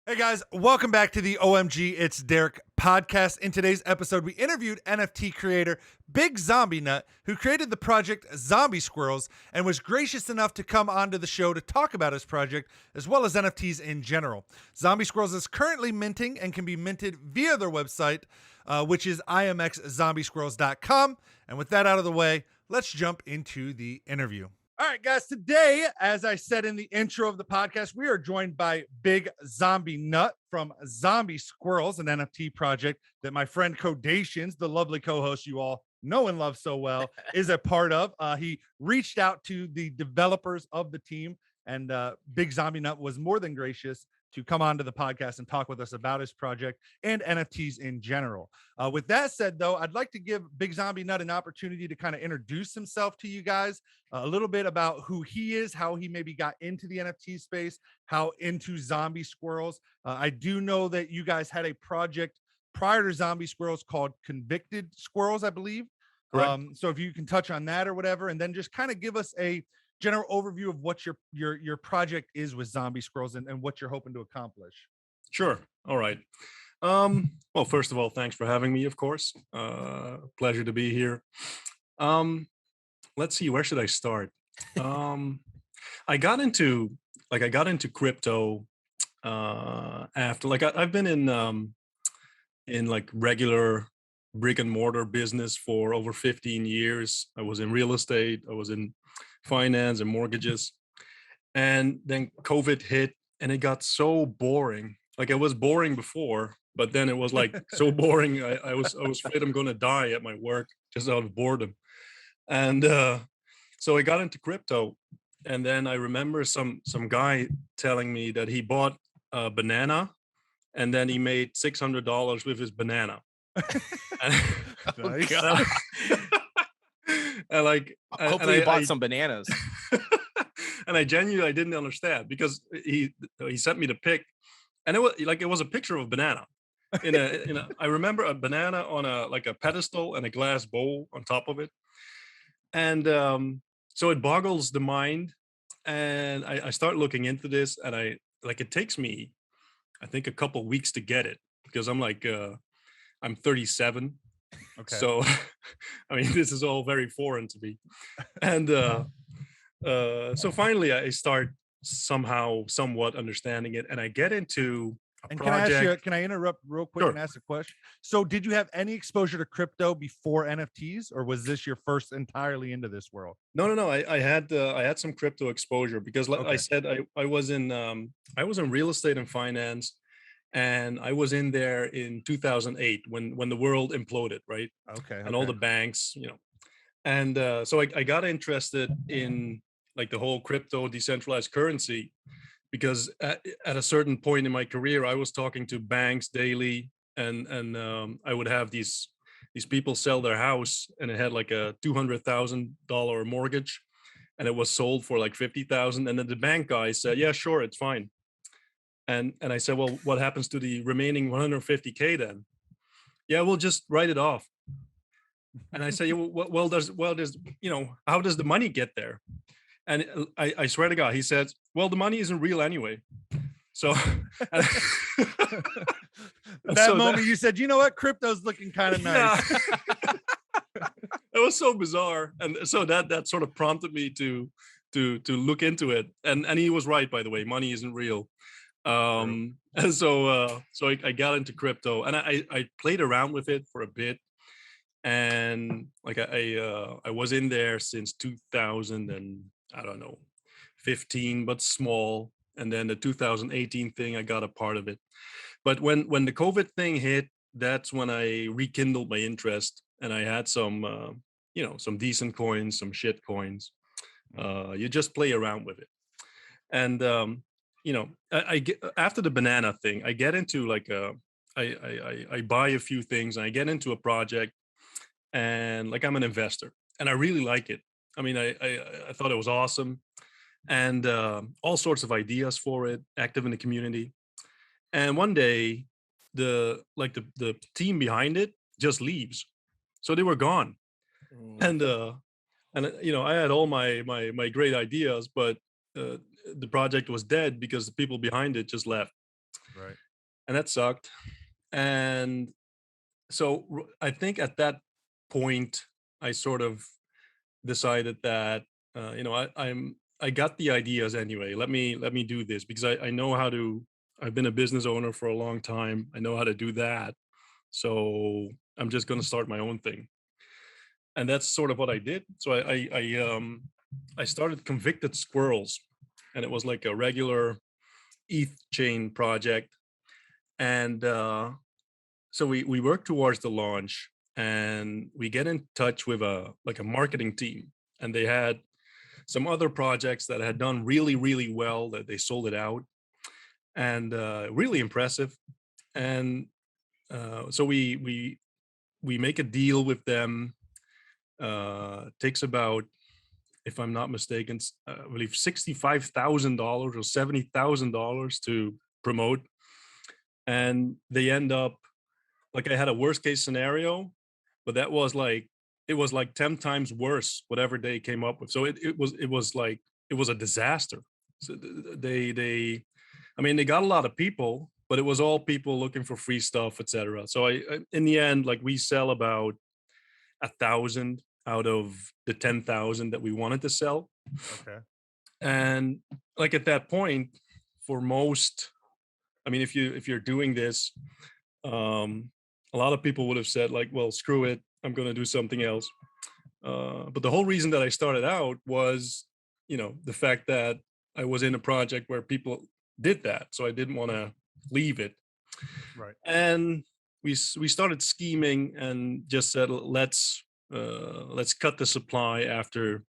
Hey guys, welcome back to the OMG It's Derek podcast. In today's episode, we interviewed NFT creator Big Zombie Nut, who created the project Zombie Squirrels and was gracious enough to come onto the show to talk about his project as well as NFTs in general. Zombie Squirrels is currently minting and can be minted via their website, which is IMXZombieSquirrels.com. And with that out of the way, let's jump into the interview. All right, guys. Today, as I said in the intro of the podcast, we are joined by Big Zombie Nut from Zombie Squirrels, an NFT project that my friend Kodeations, the lovely co-host you all know and love so well, is a part of. He reached out to the developers of the team, and Big Zombie Nut was more than gracious to come onto the podcast and talk with us about his project and NFTs in general. With that said, though, I'd like to give Big Zombie Nut an opportunity to kind of introduce himself to you guys, a little bit about who he is, how he maybe got into the NFT space, how into Zombie Squirrels. I do know that you guys had a project prior to Zombie Squirrels called Convicted Squirrels, I believe. So if you can touch on that or whatever, and then just kind of give us a general overview of what your project is with Zombie Squirrels and what you're hoping to accomplish. Sure. All right. Well, first of all, thanks for having me, of course. Pleasure to be here. Let's see, where should I start? I got into crypto after I've been in like regular brick and mortar business for over 15 years. I was in real estate, I was in finance and mortgages. And then COVID hit and it got so boring. Like it was boring before, but then it was like so boring. I was afraid I'm going to die at my work just out of boredom. And so I got into crypto. And then I remember some guy telling me that he bought a banana and then he made $600 with his banana. Nice. And like, hopefully you bought some bananas. And I genuinely didn't understand because he sent me the pic, and it was a picture of a banana. I remember a banana on a pedestal and a glass bowl on top of it, and so it boggles the mind. And I start looking into this, and it takes me, I think, a couple weeks to get it because I'm 37. Okay. So, I mean, this is all very foreign to me. And so finally, I start somewhat understanding it, and I get into a project. Can I interrupt real quick Sure. and ask a question? So did you have any exposure to crypto before NFTs, or was this your first entirely into this world? No. I had some crypto exposure because, like I Okay. said, I was in real estate and finance. And I was in there in 2008 when the world imploded, right? Okay. And all the banks, and so I got interested in like the whole crypto decentralized currency because at a certain point in my career, I was talking to banks daily, and I would have these people sell their house, and it had like a $200,000 mortgage, and it was sold for like 50,000, and then the bank guy said, "Yeah, sure, it's fine." And I said, "Well, what happens to the remaining 150K then?" "Yeah, we'll just write it off." And I say, "Well, there's how does the money get there?" And I swear to God, he said, "Well, the money isn't real anyway." So that moment you said, "You know what? Crypto's looking kind of nice." Yeah. It was so bizarre, and so that sort of prompted me to look into it. And he was right, by the way. Money isn't real. And so I got into crypto, and I played around with it for a bit, and like I was in there since 2000 and I don't know 15, but small. And then the 2018 thing, I got a part of it. But when the COVID thing hit, that's when I rekindled my interest, and I had some some decent coins, some shit coins. You just play around with it, and I get after the banana thing, I get into I buy a few things, and I get into a project, and like I'm an investor, and I really like it. I mean, I thought it was awesome, and all sorts of ideas for it, active in the community. And one day, the team behind it just leaves, so they were gone, and I had all my great ideas, but the project was dead because the people behind it just left. Right. and that sucked. And so I think at that point, I sort of decided that I got the ideas anyway. Let me do this because I know how to. I've been a business owner for a long time. I know how to do that. So I'm just going to start my own thing, and that's sort of what I did. So I started Convicted Squirrels, and it was like a regular ETH chain project, and so we work towards the launch, and we get in touch with a marketing team, and they had some other projects that had done really well that they sold it out, and really impressive. And so we make a deal with them. Takes about, if I'm not mistaken, I believe $65,000 or $70,000 to promote, and they end up, like, I had a worst case scenario, but that was like, it was like 10 times worse whatever they came up with. So it was like, it was a disaster. So they I mean, they got a lot of people, but it was all people looking for free stuff, etc. So I in the end, like, we sell about 1,000 out of the 10,000 that we wanted to sell. Okay. And like, at that point, for most, I mean, if you're doing this, um a lot of people would have said, like, well, screw it, I'm going to do something else. But the whole reason that I started out was, the fact that I was in a project where people did that, so I didn't want to leave it. Right. And we started scheming and just said, let's cut the supply after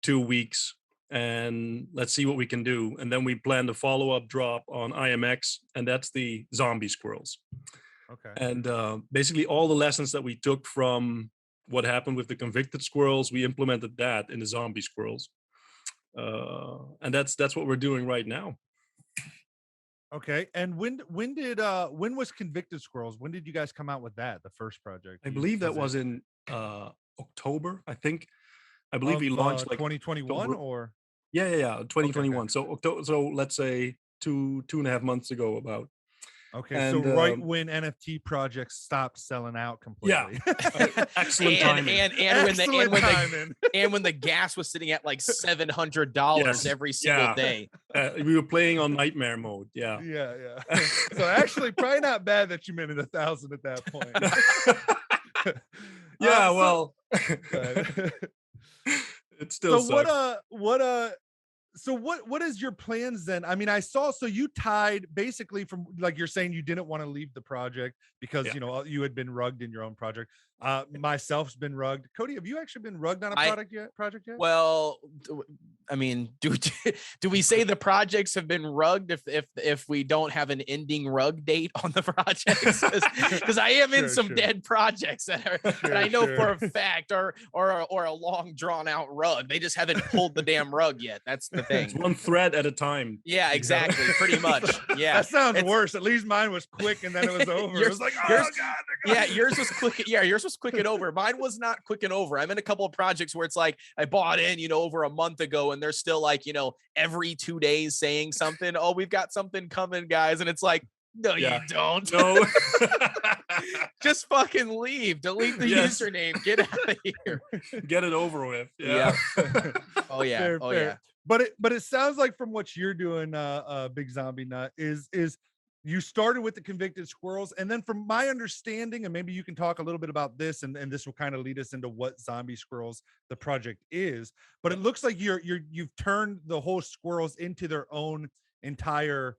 2 weeks, and let's see what we can do. And then we planned a follow-up drop on IMX, and that's the Zombie Squirrels. Okay. And basically all the lessons that we took from what happened with the Convicted Squirrels, we implemented that in the Zombie Squirrels. And that's what we're doing right now. Okay. And when was Convicted Squirrels? When did you guys come out with that? The first project? I believe that was in October, I think. I believe we launched like 2021 October. or Yeah, 2021. Okay. So so let's say two and a half months ago about. Okay, And so right when NFT projects stopped selling out yeah, completely. excellent timing. And when the gas was sitting at like $700 Yes, every single day. We were playing on nightmare mode. Yeah. Yeah. So actually, probably not bad that you made it 1,000 at that point. Yeah, well, it still so sucks. so what is your plans then? I mean, I saw, so you tied basically from, like, you're saying you didn't want to leave the project because you had been rugged in your own project. Myself's been rugged. Cody, have you actually been rugged on a project yet? Well, I mean, do we say the projects have been rugged if we don't have an ending rug date on the projects? Because I am in some dead projects that I know for a fact or a long drawn out rug. They just haven't pulled the damn rug yet. That's the thing. It's one thread at a time. Yeah, exactly. Pretty much. Yeah. That sounds worse. At least mine was quick and then it was over. It was like, oh God. Yeah, yours was quick. Yeah, yours was quick and over. Mine was not quick and over. I'm in a couple of projects where it's like I bought in, over a month ago, and they're still like, every 2 days saying something. Oh, we've got something coming, guys. And it's like, no, you don't. No. Just fucking leave. Delete the username. Get out of here. Get it over with. Yeah. Oh yeah. Fair, oh fair. yeah. But it sounds like from what you're doing, Big Zombie Nut, is you started with the Convicted Squirrels, and then from my understanding, and maybe you can talk a little bit about this, and this will kind of lead us into what Zombie Squirrels the project is. But it looks like you've turned the whole squirrels into their own entire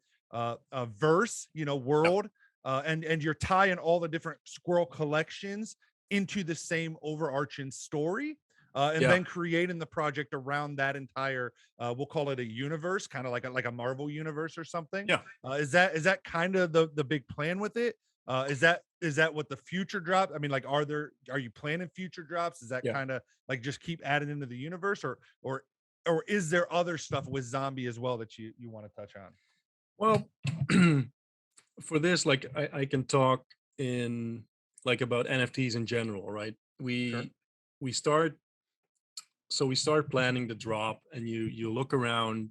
verse, world, and you're tying all the different squirrel collections into the same overarching story. And then creating the project around that entire, we'll call it a universe, kind of like a Marvel universe or something. Yeah. Is that kind of the big plan with it? Is that what the future drop? I mean, like, are you planning future drops? Is that kind of like just keep adding into the universe, or is there other stuff with Zombie as well that you want to touch on? Well, for this, like, I can talk in like about NFTs in general, right? We start planning the drop, and you look around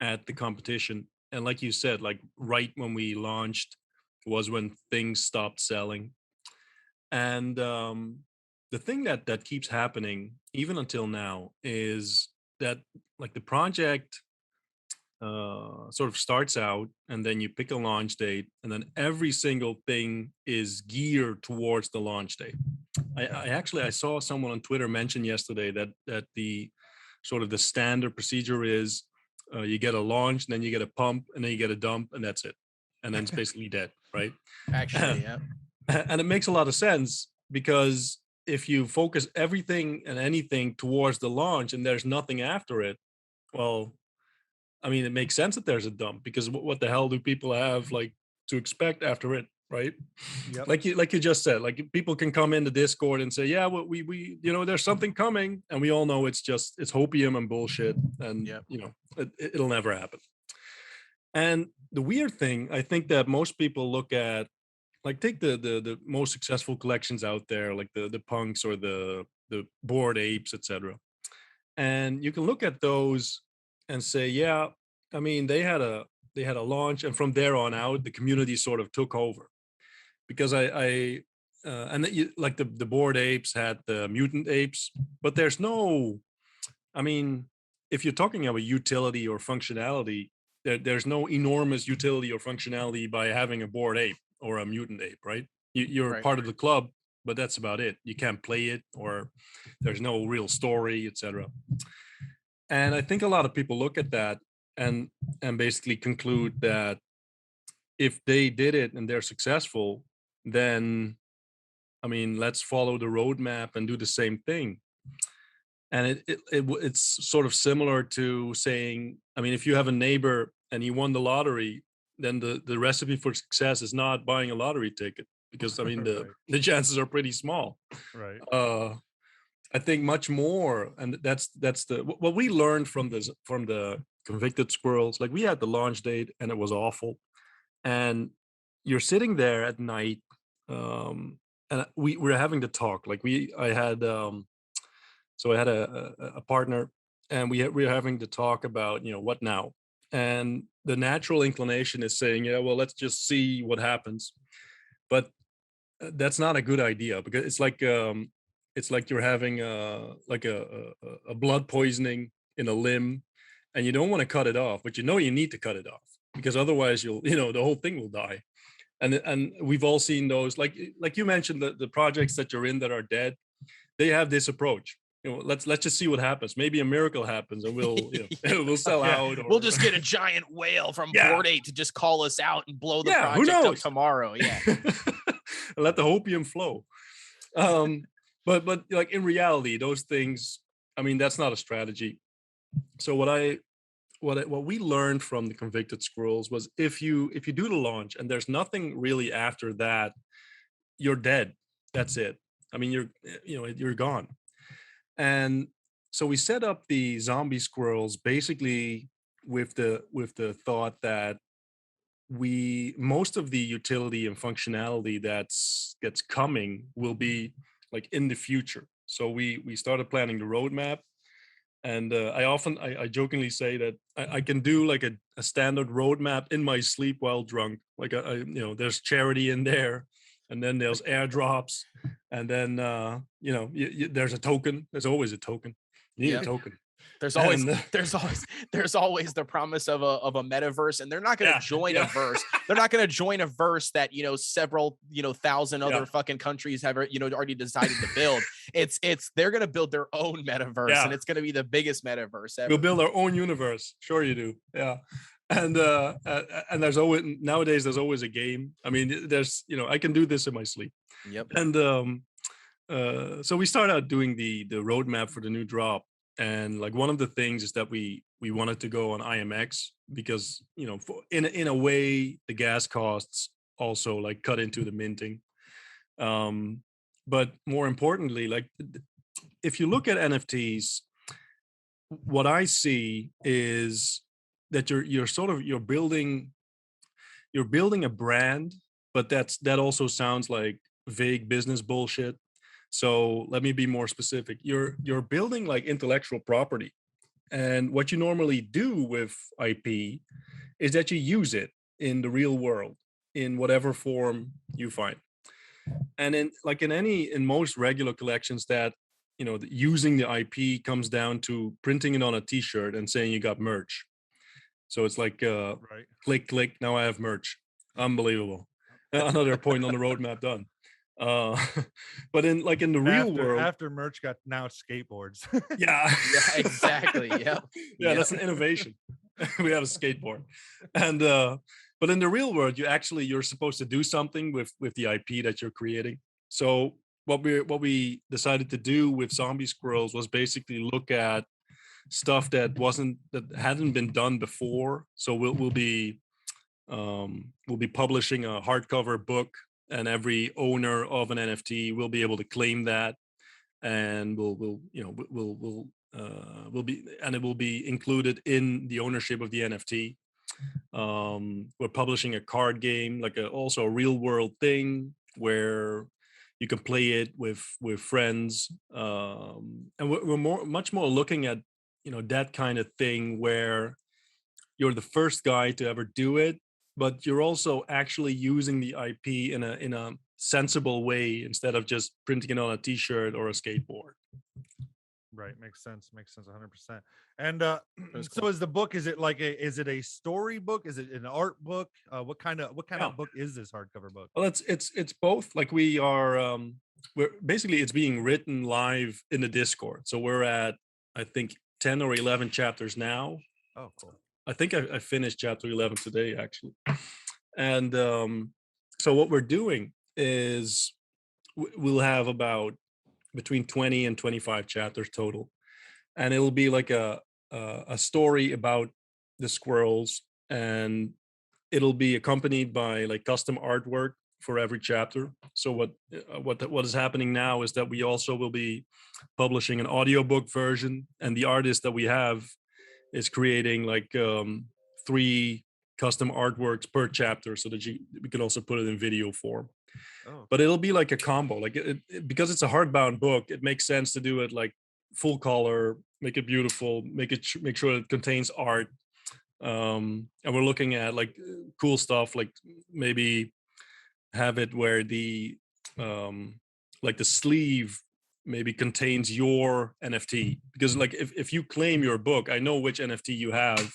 at the competition, and like you said, like right when we launched, was when things stopped selling. And the thing that keeps happening even until now is that like the project sort of starts out, and then you pick a launch date, and then every single thing is geared towards the launch date. I saw someone on Twitter mention yesterday that the sort of the standard procedure is you get a launch, then you get a pump, and then you get a dump, and that's it, and then it's basically dead, right? Actually, yeah. And it makes a lot of sense, because if you focus everything and anything towards the launch and there's nothing after it, well, I mean, it makes sense that there's a dump, because what the hell do people have like to expect after it, right? Yep. Like you just said, like people can come into Discord and say, yeah, well, we there's something coming, and we all know it's hopium and bullshit, and Yep. it'll never happen. And the weird thing, I think that most people look at, like, take the most successful collections out there, like the punks or the bored apes, etc. And you can look at those and say, yeah, I mean, they had a launch, and from there on out, the community sort of took over, because like the bored apes had the mutant apes, but there's no, I mean, if you're talking about utility or functionality, there's no enormous utility or functionality by having a bored ape or a mutant ape, right? You're Right. part of the club, but that's about it. You can't play it, or there's no real story, etc. And I think a lot of people look at that and basically conclude that if they did it and they're successful, then, I mean, let's follow the roadmap and do the same thing. And it's sort of similar to saying, I mean, if you have a neighbor and he won the lottery, then the recipe for success is not buying a lottery ticket, because I mean Right. the chances are pretty small. Right. I think much more, and that's what we learned from the Convicted Squirrels. Like, we had the launch date and it was awful, and you're sitting there at night, and we were having to talk. Like, I had so I had a partner, and we were having to talk about, what now. And the natural inclination is saying, yeah, well, let's just see what happens. But that's not a good idea, because it's like you're having a blood poisoning in a limb, and you don't want to cut it off, but you need to cut it off, because otherwise the whole thing will die. And we've all seen those, like you mentioned, the projects that you're in that are dead. They have this approach. Let's just see what happens. Maybe a miracle happens, and we'll we'll sell Yeah. out. Or, We'll just get a giant whale from Port 8 to just call us out and blow the Yeah, who project up knows? tomorrow. Yeah. Let the hopium flow. But like, in reality, those things, I mean, that's not a strategy. So what we learned from the Convicted Squirrels was, if you do the launch and there's nothing really after that, you're dead. That's it. I mean, you're gone. And so we set up the Zombie Squirrels basically with the thought that most of the utility and functionality that's coming will be like in the future. So we started planning the roadmap, and I jokingly say that I can do like a standard roadmap in my sleep while drunk. Like, there's charity in there, and then there's airdrops, and then there's a token. There's always a token. You need Yep. a token. There's always And, there's always the promise of a metaverse, and they're not going to join a verse. They're not going to join a verse that several thousand other fucking countries have already decided to build. They're going to build their own metaverse, and it's going to be the biggest metaverse ever. We'll build our own universe. Sure, you do. Yeah. And there's nowadays there's a game. I mean, I can do this in my sleep. Yep. And so we start out doing the roadmap for the new drop. And like, one of the things is that we wanted to go on IMX, because in a way the gas costs also like cut into the minting. But more importantly, like, if you look at NFTs, what I see is that you're building a brand, but that also sounds like vague business bullshit. So let me be more specific. You're building like intellectual property, and what you normally do with IP is that you use it in the real world. in whatever form you find. And in most regular collections, that using the IP comes down to printing it on a T-shirt and saying you got merch. So it's like Right. click, now I have merch. Unbelievable. Another point on the roadmap done. But in the real world, after merch got now skateboards. yeah, Yeah, exactly. Yeah. yeah, that's an innovation. We have a skateboard. And but in the real world, you're supposed to do something with the IP that you're creating. So what we decided to do with Zombie Squirrels was basically look at stuff that hadn't been done before. So we'll be publishing a hardcover book, and every owner of an NFT will be able to claim that, and it will be included in the ownership of the NFT. We're publishing a card game, also a real world thing where you can play it with friends, and we're much more looking at that kind of thing where you're the first guy to ever do it, but you're also actually using the IP in a sensible way instead of just printing it on a T-shirt or a skateboard. Right, makes sense 100%. And That's so cool. is the book, is it a story book, is it an art book, what kind of Yeah. book is this hardcover book? Well, it's both. Like we're basically, it's being written live in the Discord. So we're at, I think, 10 or 11 chapters now. Oh, cool. I think I finished chapter 11 today, actually. And so what we're doing is we'll have about between 20 and 25 chapters total, and it'll be like a story about the squirrels, and it'll be accompanied by like custom artwork for every chapter. So what is happening now is that we also will be publishing an audiobook version, and the artist that we have is creating like 3 custom artworks per chapter, so that we can also put it in video form. Oh, But it'll be like a combo, like because it's a hardbound book, it makes sense to do it like full color, make it beautiful, make sure it contains art. And we're looking at like cool stuff, like maybe have it where the like the sleeve maybe contains your NFT, because like if you claim your book, I know which NFT you have.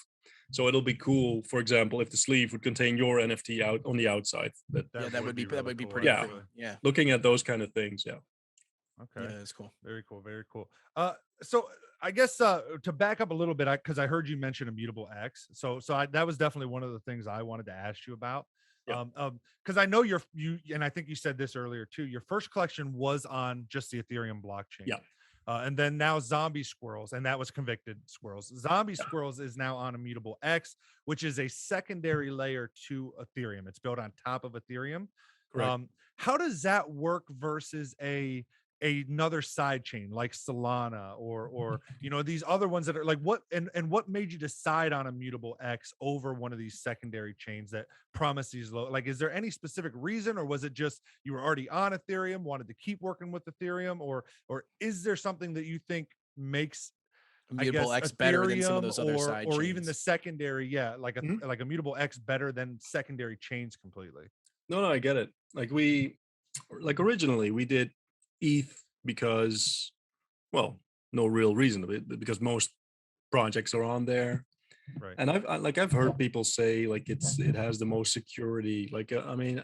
So it'll be cool, for example, if the sleeve would contain your NFT out on the outside. That would be really cool, pretty Yeah. cool. Yeah. Looking at those kind of things, yeah. Okay. Yeah, that's cool. Very cool. Very cool. So I guess to back up a little bit, because I heard you mention Immutable X, so that was definitely one of the things I wanted to ask you about. Yeah. Because I know you, and I think you said this earlier too. Your first collection was on just the Ethereum blockchain. Yeah. And then now Zombie Squirrels, and that was Convicted Squirrels. Zombie Squirrels is now on Immutable X, which is a secondary layer to Ethereum. It's built on top of Ethereum. Correct. How does that work versus another side chain like Solana or these other ones that are like, what what made you decide on Immutable X over one of these secondary chains that promise these low, like, is there any specific reason, or was it just you were already on Ethereum, wanted to keep working with Ethereum, or is there something that you think makes Immutable X better than some of those other or side or chains. even the secondary, like Mhm. like Immutable X better than secondary chains completely? No, I get it. Like originally we did ETH because, well, no real reason of it, but because most projects are on there. Right. And I've heard people say like it has the most security. Like I mean,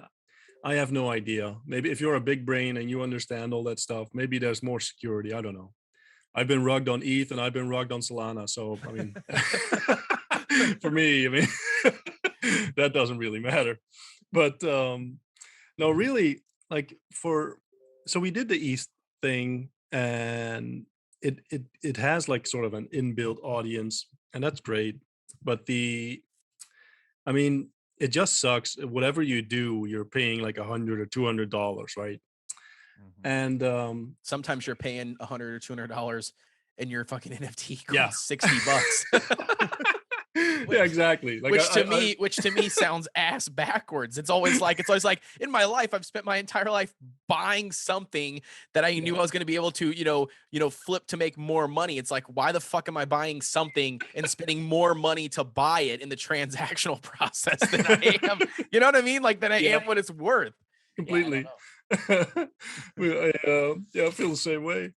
I have no idea. Maybe if you're a big brain and you understand all that stuff, maybe there's more security. I don't know. I've been rugged on ETH and I've been rugged on Solana. So I mean, for me, I mean, that doesn't really matter. But no, really, like so we did the ETH thing, and it has like sort of an inbuilt audience, and that's great. But I mean, it just sucks. Whatever you do, you're paying like $100 or $200, right? Mhm. And Sometimes you're paying $100 or $200 and your fucking NFT Yeah. costs $60. Yeah, exactly. Like which to me sounds ass backwards. It's always like in my life I've spent my entire life buying something that I knew I was going to be able to, flip to make more money. It's like, why the fuck am I buying something and spending more money to buy it in the transactional process than I am, you know what I mean? Like than I am what it's worth. Completely. Yeah, I feel the same way.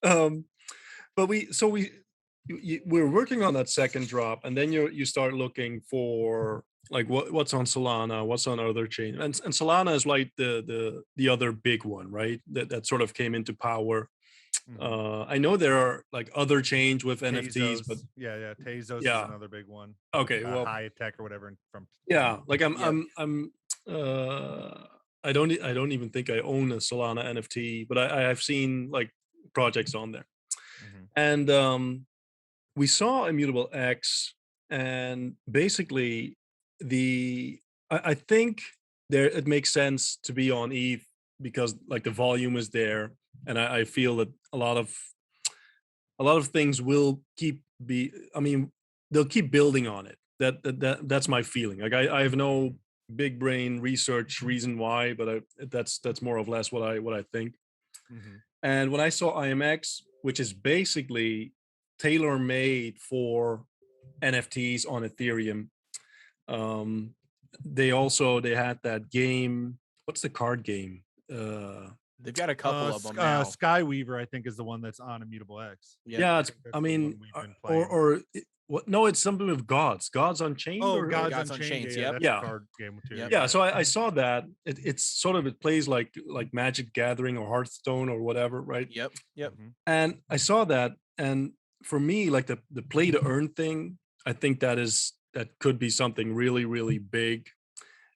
But we're working on that second drop, and then you start looking for like what's on Solana, what's on other chains, and Solana is like the other big one, right? That sort of came into power. I know there are like other chains with NFTs, but Tezos is another big one. Okay, well, high tech or whatever from. Like I don't even think I own a Solana NFT, but I've seen like projects on there. And we saw Immutable X, and basically I think it makes sense to be on ETH because like the volume is there, and I feel that a lot of things will they'll keep building on it. That's my feeling. Like I have no big brain research reason why, but that's more or less what I think. And when I saw IMX, which is basically tailor made for NFTs on Ethereum, they had that game. What's the card game? They've got a couple of them now. Skyweaver, I think, is the one that's on Immutable X. Yeah, what? No, it's something with Gods Unchained. Oh, Gods Unchained. Yeah, that's a card game too. Yeah, so I saw that. It plays like Magic Gathering or Hearthstone or whatever, right? Yep. And I saw that, and for me, like the play to earn thing, I think that could be something really, really big.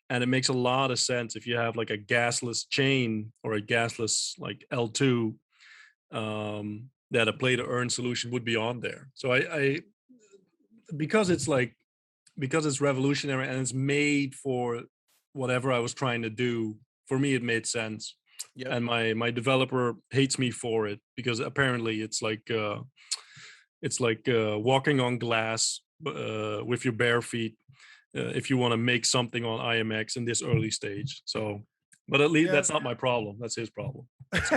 And it makes a lot of sense if you have like a gasless chain or a gasless like L2, that a play to earn solution would be on there. So because it's revolutionary and it's made for whatever I was trying to do, for me it made sense. Yep. And my developer hates me for it because apparently it's like walking on glass with your bare feet if you want to make something on IMX in this early stage. So, but at least that's not my problem. That's his problem. That's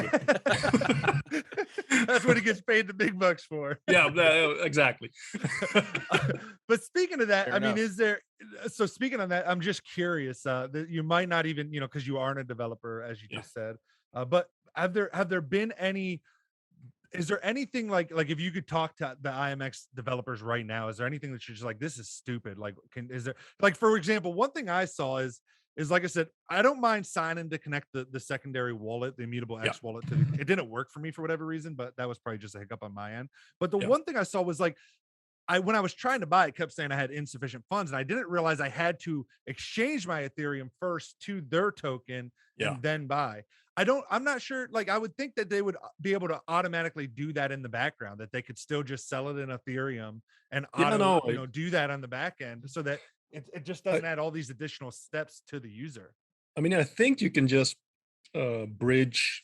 what he gets paid the big bucks for. Yeah, exactly. But speaking of that, so speaking on that, I'm just curious, that you might not even, because you aren't a developer, as you just said, but have there been any, is there anything like if you could talk to the IMX developers right now, is there anything that you're just like, this is stupid? Like, is there, like, for example, one thing I saw is like I said, I don't mind signing to connect the secondary wallet, the Immutable X wallet to it didn't work for me for whatever reason, but that was probably just a hiccup on my end. But the one thing I saw was like, when I was trying to buy it, kept saying I had insufficient funds, and I didn't realize I had to exchange my Ethereum first to their token and then buy. I'm not sure. Like, I would think that they would be able to automatically do that in the background, that they could still just sell it in Ethereum and do that on the back end, so that it just doesn't add all these additional steps to the user. I mean, I think you can just bridge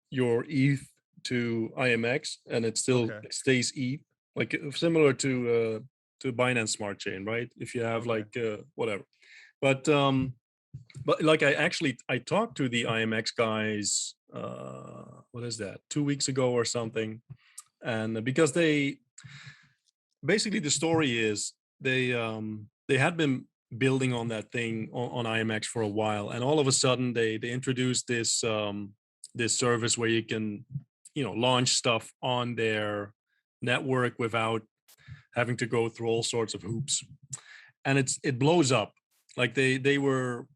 your ETH to IMX, and it still stays ETH, like similar to Binance Smart Chain, right? If you have like whatever, but like I talked to the IMX guys, what is that, 2 weeks ago or something, and because they basically, the story is they had been building on that thing on IMX for a while, and all of a sudden they introduced this this service where you can launch stuff on their network without having to go through all sorts of hoops, and it blows up. Like they were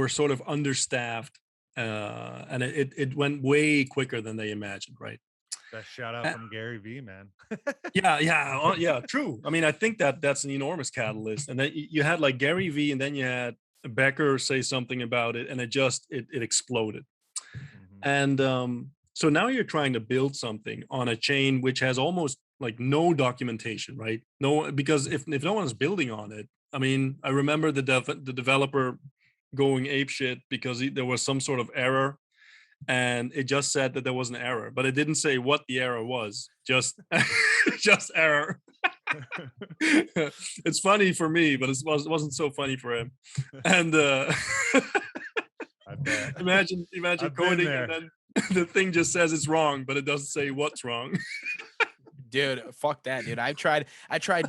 sort of understaffed, and it went way quicker than they imagined, right? That shout out from Gary V, man. yeah, true. I mean, I think that's an enormous catalyst. And then you had like Gary V, and then you had Becker say something about it, and it exploded. And so now you're trying to build something on a chain which has almost like no documentation, right? No, because if no one's building on it, I mean, I remember the developer going apeshit because there was some sort of error. And it just said that there was an error, but it didn't say what the error was. Just error. It's funny for me, but it wasn't so funny for him. And I that. Imagine I've been coding there. and then the thing just says it's wrong, but it doesn't say what's wrong. Dude, fuck that, dude. I tried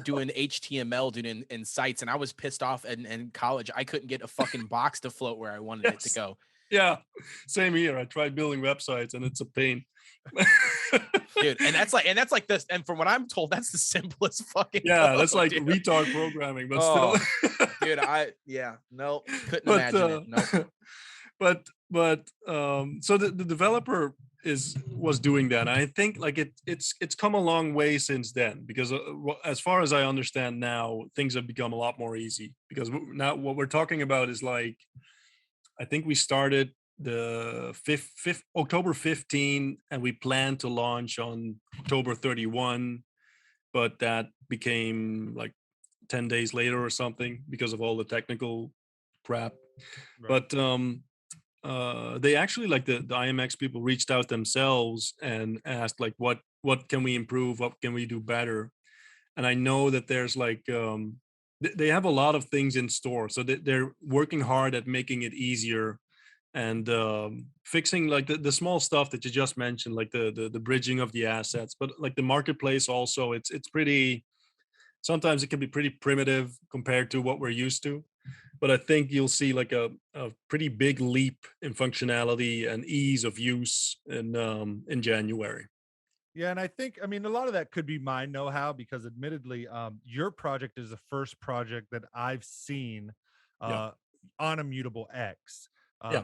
doing HTML, dude, in sites, and I was pissed off in college. I couldn't get a fucking box to float where I wanted it to Yes. go. Yeah, same here. I tried building websites and it's a pain. Dude, and that's like this, and from what I'm told, that's the simplest fucking Yeah, that's code, like dude. retard programming, but Oh, still. dude, no, couldn't But imagine it. No. so the developer was doing that. And I think like it's come a long way since then, because as far as I understand now, things have become a lot more easy, because now what we're talking about is like, I think we started the 5th October 15, and we planned to launch on October 31, but that became like 10 days later or something because of all the technical crap. Right. But they actually, like the IMX people, reached out themselves and asked like, what can we improve, what can we do better. And I know that there's like they have a lot of things in store, so they're working hard at making it easier, and fixing like the small stuff that you just mentioned, like the bridging of the assets, but like the marketplace also, it's pretty, sometimes it can be pretty primitive compared to what we're used to. But I think you'll see like a pretty big leap in functionality and ease of use in January. Yeah, and I think, I mean, a lot of that could be my know-how, because admittedly, your project is the first project that I've seen Yeah, uh, on Immutable X. yeah,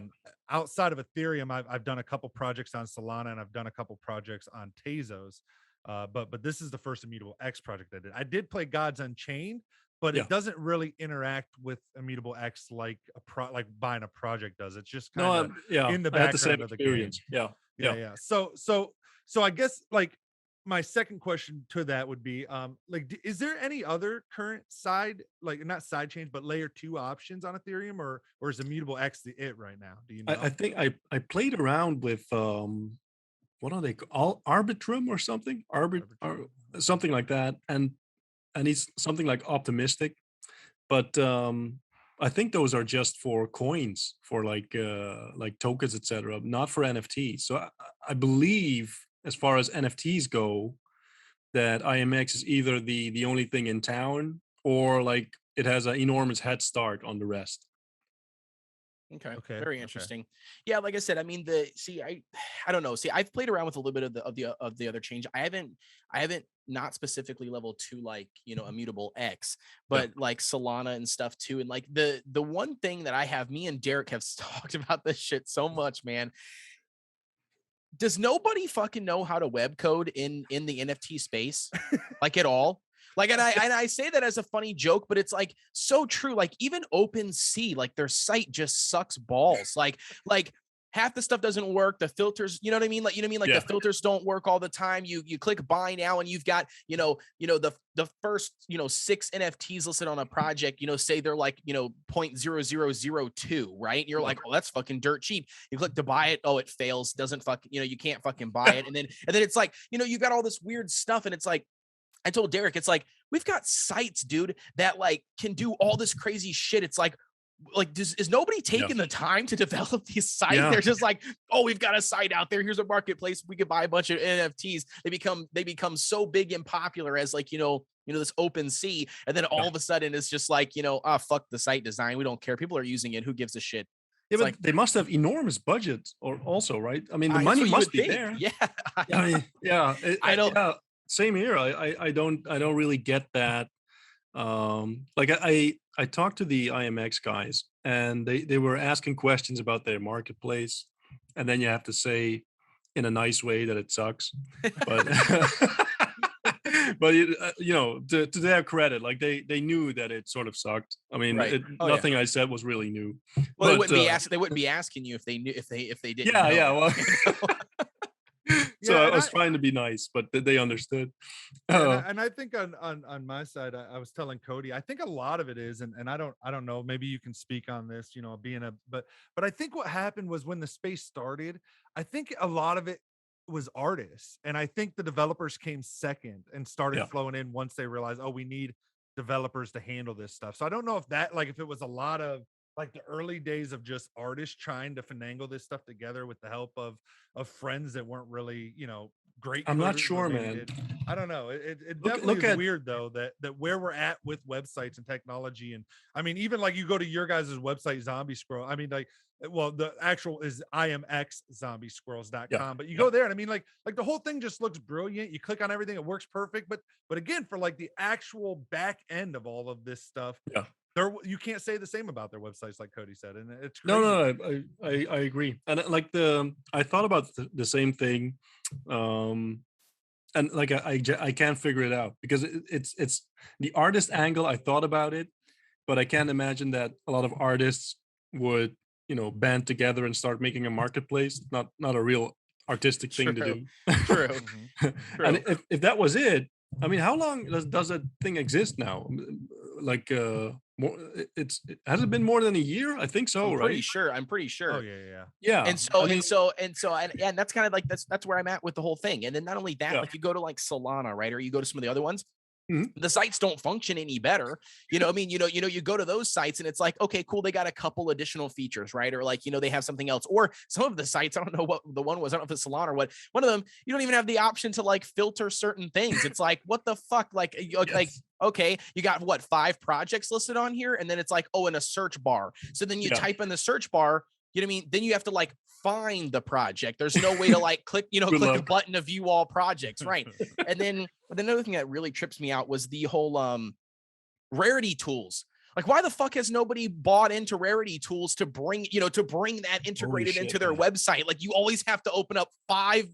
Outside of Ethereum, I've done a couple projects on Solana, and I've done a couple projects on Tezos. But this is the first Immutable X project I did. I did play Gods Unchained, but yeah. it doesn't really interact with Immutable X like like buying a project does. It's just No, kind of yeah, in the I had the same background of the game. experience. Yeah, Yeah, yeah. yeah. So I guess like my second question to that would be like is there any other current side, like not side change but layer 2 options on Ethereum, or is Immutable X the it right now? Do you I know? think I played around with what are they called, Arbitrum or something, or Arbitrum. something like that, and he's something like optimistic, but I think those are just for coins, for like tokens, etc., not for NFTs. So I believe, as far as NFTs go, that IMX is either the only thing in town, or like it has an enormous head start on the rest. Okay, Okay, very okay. interesting. Yeah, like I said, I mean, I don't know. See, I've played around with a little bit of the other change. I haven't not specifically level 2, like, Immutable X, Yeah. but like Solana and stuff too. And like the one thing that I have, me and Derek have talked about this shit so much, man. Does nobody fucking know how to web code in the NFT space, like, at all? Like, and I say that as a funny joke, but it's like so true. Like, even OpenSea, like, their site just sucks balls. Like half the stuff doesn't work. The filters, you know what I mean? Like, you know what I mean? Like, Yeah. the filters don't work all the time. You click buy now, and you've got, the first, 6 NFTs listed on a project, say they're like, 0.0002, right? And you're like, oh, that's fucking dirt cheap. You click to buy it, oh, it fails, doesn't fucking, you can't fucking buy it. And then it's like, you got all this weird stuff, and it's like, I told Derek, it's like, we've got sites, dude, that like can do all this crazy shit. It's like is nobody taking the time to develop these sites? Yeah. They're just like, oh, we've got a site out there, here's a marketplace, we could buy a bunch of NFTs. They become so big and popular as like, this OpenSea, and then all of a sudden it's just like, fuck the site design, we don't care, people are using it, who gives a shit? Yeah, It's but like, they must have enormous budgets, or also, right? I mean, the that's money what you must would be think. there. Yeah. I mean, yeah, I don't. yeah, same here. I don't really get that. Like I talked to the IMX guys, and they were asking questions about their marketplace, and then you have to say in a nice way that it sucks, but but to their credit, like they knew that it sort of sucked. I mean, Right. Oh, yeah. nothing I said was really new. Well, But they wouldn't be asking you if they knew, if they didn't yeah, know. yeah, well, so Yeah, I and was trying to be nice, but they understood. yeah, Uh, and I think on my side, I was telling Cody, I think a lot of it is, and I don't know, maybe you can speak on this, being but I think what happened was when the space started, I think a lot of it was artists, and I think the developers came second and started yeah. flowing in once they realized, oh, we need developers to handle this stuff. So I don't know if that, like, if it was a lot of like the early days of just artists trying to finagle this stuff together with the help of friends that weren't really, great I'm not coders, sure, maybe man. I don't know. It Look, definitely look is at weird though that where we're at with websites and technology. And I mean, even like you go to your guys' website, Zombie Squirrel. I mean, like, well, the actual is IMX yeah, zombiesquirrels.com. But you yeah. go there and I mean, like the whole thing just looks brilliant. You click on everything, it works perfect. But again, for like the actual back end of all of this stuff, Yeah. you can't say the same about their websites, like Cody said, and it's No, crazy. no, I agree. And like I thought about the same thing. And like I can't figure it out because it's the artist angle. I thought about it, but I can't imagine that a lot of artists would band together and start making a marketplace. Not a real artistic thing to True. do. True. And True. if that was it, I mean, how long does that thing exist now? Like more, has it been more than a year? I think so, I'm pretty right? sure. I'm pretty Oh sure. yeah. Yeah. And so I mean, and that's kind of like that's where I'm at with the whole thing. And then not only that, yeah. like you go to like Solana, right? Or you go to some of the other ones, Mhm. the sites don't function any better. I mean, you go to those sites and it's like, okay, cool. They got a couple additional features, right? Or like, they have something else. Or some of the sites, I don't know what the one was. I don't know if it's Solana or what. One of them, you don't even have the option to like filter certain things. It's like, what the fuck? Like, like, Yes. okay, you got what, 5 projects listed on here, and then it's like, oh, in a search bar. So then you Yeah. type in the search bar. You know what I mean? Then you have to like find the project. There's no way to like click, Good click a luck. button to view all projects, right? And then another thing that really trips me out was the whole rarity tools. Like, why the fuck has nobody bought into rarity tools to bring, to bring that integrated shit, into their man. website? Like, you always have to open up five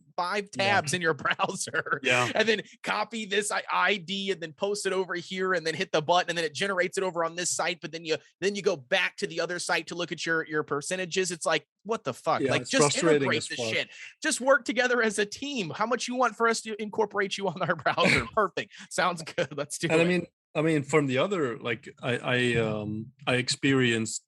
tabs in your browser, Yeah. and then copy this ID and then post it over here and then hit the button and then it generates it over on this site. But then you go back to the other site to look at your percentages. It's like, what the fuck? Yeah, Like, it's just frustrating integrate as this fuck. shit. Just work together as a team. How much you want for us to incorporate you on our browser? Perfect. Sounds good. Let's do And it. I mean, from the other, like I experienced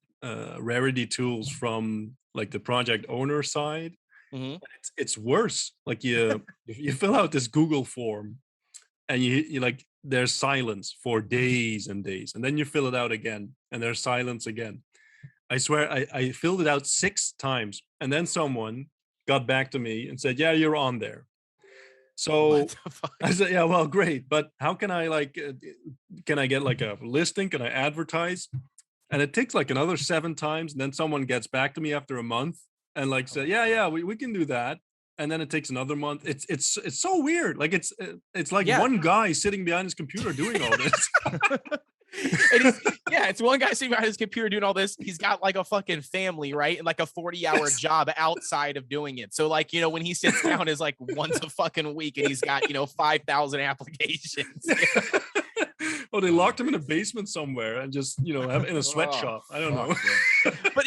rarity tools from like the project owner side. Mhm. It's worse. Like you fill out this Google form, and you like there's silence for days and days, and then you fill it out again, and there's silence again. I swear, I filled it out 6 times, and then someone got back to me and said, "Yeah, you're on there." So What the fuck? I said, "Yeah, well, great, but how can I like, can I get like a listing? Can I advertise?" And it takes like another 7 times, and then someone gets back to me after a month and like said, "Yeah, we can do that." And then it takes another month. It's so weird. Like it's like Yeah. one guy sitting behind his computer doing all this. It's one guy sitting behind his computer doing all this. He's got like a fucking family, right? And like a 40-hour job outside of doing it. So like, when he sits down is like once a fucking week and he's got, 5,000 applications. Oh, they locked him in a basement somewhere and just have in a Oh, sweatshop. I don't know. But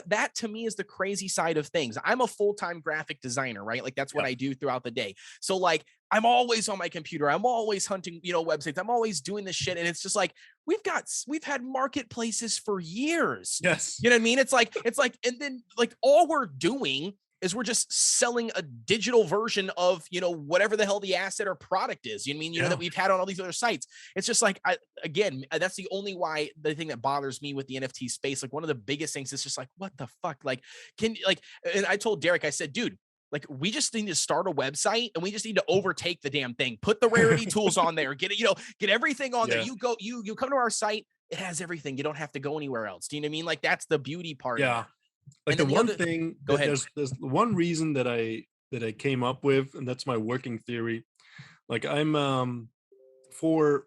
that to me is the crazy side of things. I'm a full-time graphic designer, right? Like that's what I do throughout the day. So like I'm always on my computer. I'm always hunting, websites. I'm always doing this shit. And it's just like, we've had marketplaces for years. Yes. You know what I mean? It's like, and then like all we're doing is we're just selling a digital version of, whatever the hell the asset or product is. You know what I mean? That we've had on all these other sites. It's just like, that's the thing that bothers me with the NFT space. Like one of the biggest things is just like, what the fuck? Like, and I told Derek, I said, dude, like we just need to start a website and we just need to overtake the damn thing. Put the rarity tools on there, get everything on there. You come to our site, it has everything. You don't have to go anywhere else. Do you know what I mean? Like that's the beauty part of it. Like the one thing, go ahead. There's one reason that I came up with, and that's my working theory. Like I'm for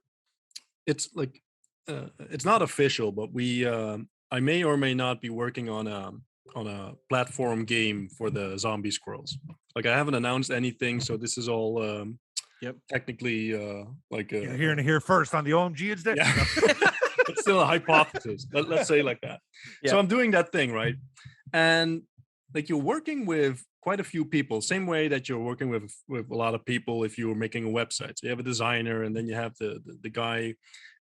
it's like it's not official, but I may or may not be working on a platform game for the Zombie Squirrels. Like I haven't announced anything, so this is all technically like you're hearing it here first on the OMG it's there. Yeah. It's still a hypothesis. Let's say like that. So I'm doing that thing, right? And like you're working with quite a few people, same way that you're working with a lot of people if you were making a website. So you have a designer, and then you have the guy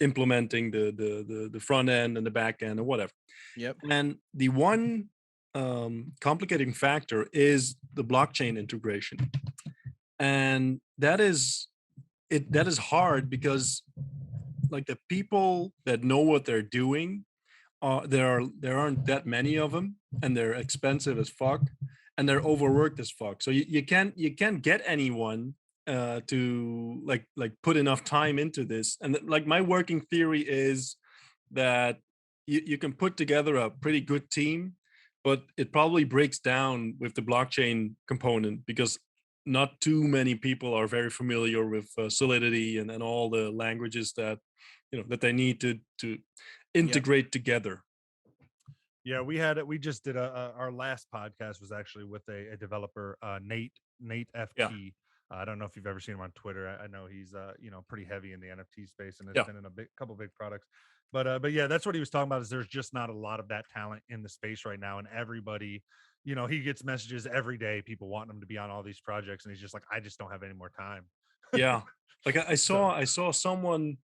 implementing the front end and the back end or whatever. Yep. And the one complicating factor is the blockchain integration, and that is hard because like the people that know what they're doing there aren't that many of them, and they're expensive as fuck, and they're overworked as fuck. So you can't get anyone to like put enough time into this. And like my working theory is that you can put together a pretty good team, but it probably breaks down with the blockchain component because not too many people are very familiar with Solidity and all the languages that that they need to integrate together. Yeah, we just did our last podcast was actually with a developer, Nate Yeah. FT. I don't know if you've ever seen him on Twitter. I know he's pretty heavy in the NFT space and has Yeah. been in a couple big products. But yeah, that's what he was talking about. Is there's just not a lot of that talent in the space right now, and everybody, he gets messages every day, people wanting him to be on all these projects, and he's just like, I just don't have any more time. Yeah, like I So saw someone,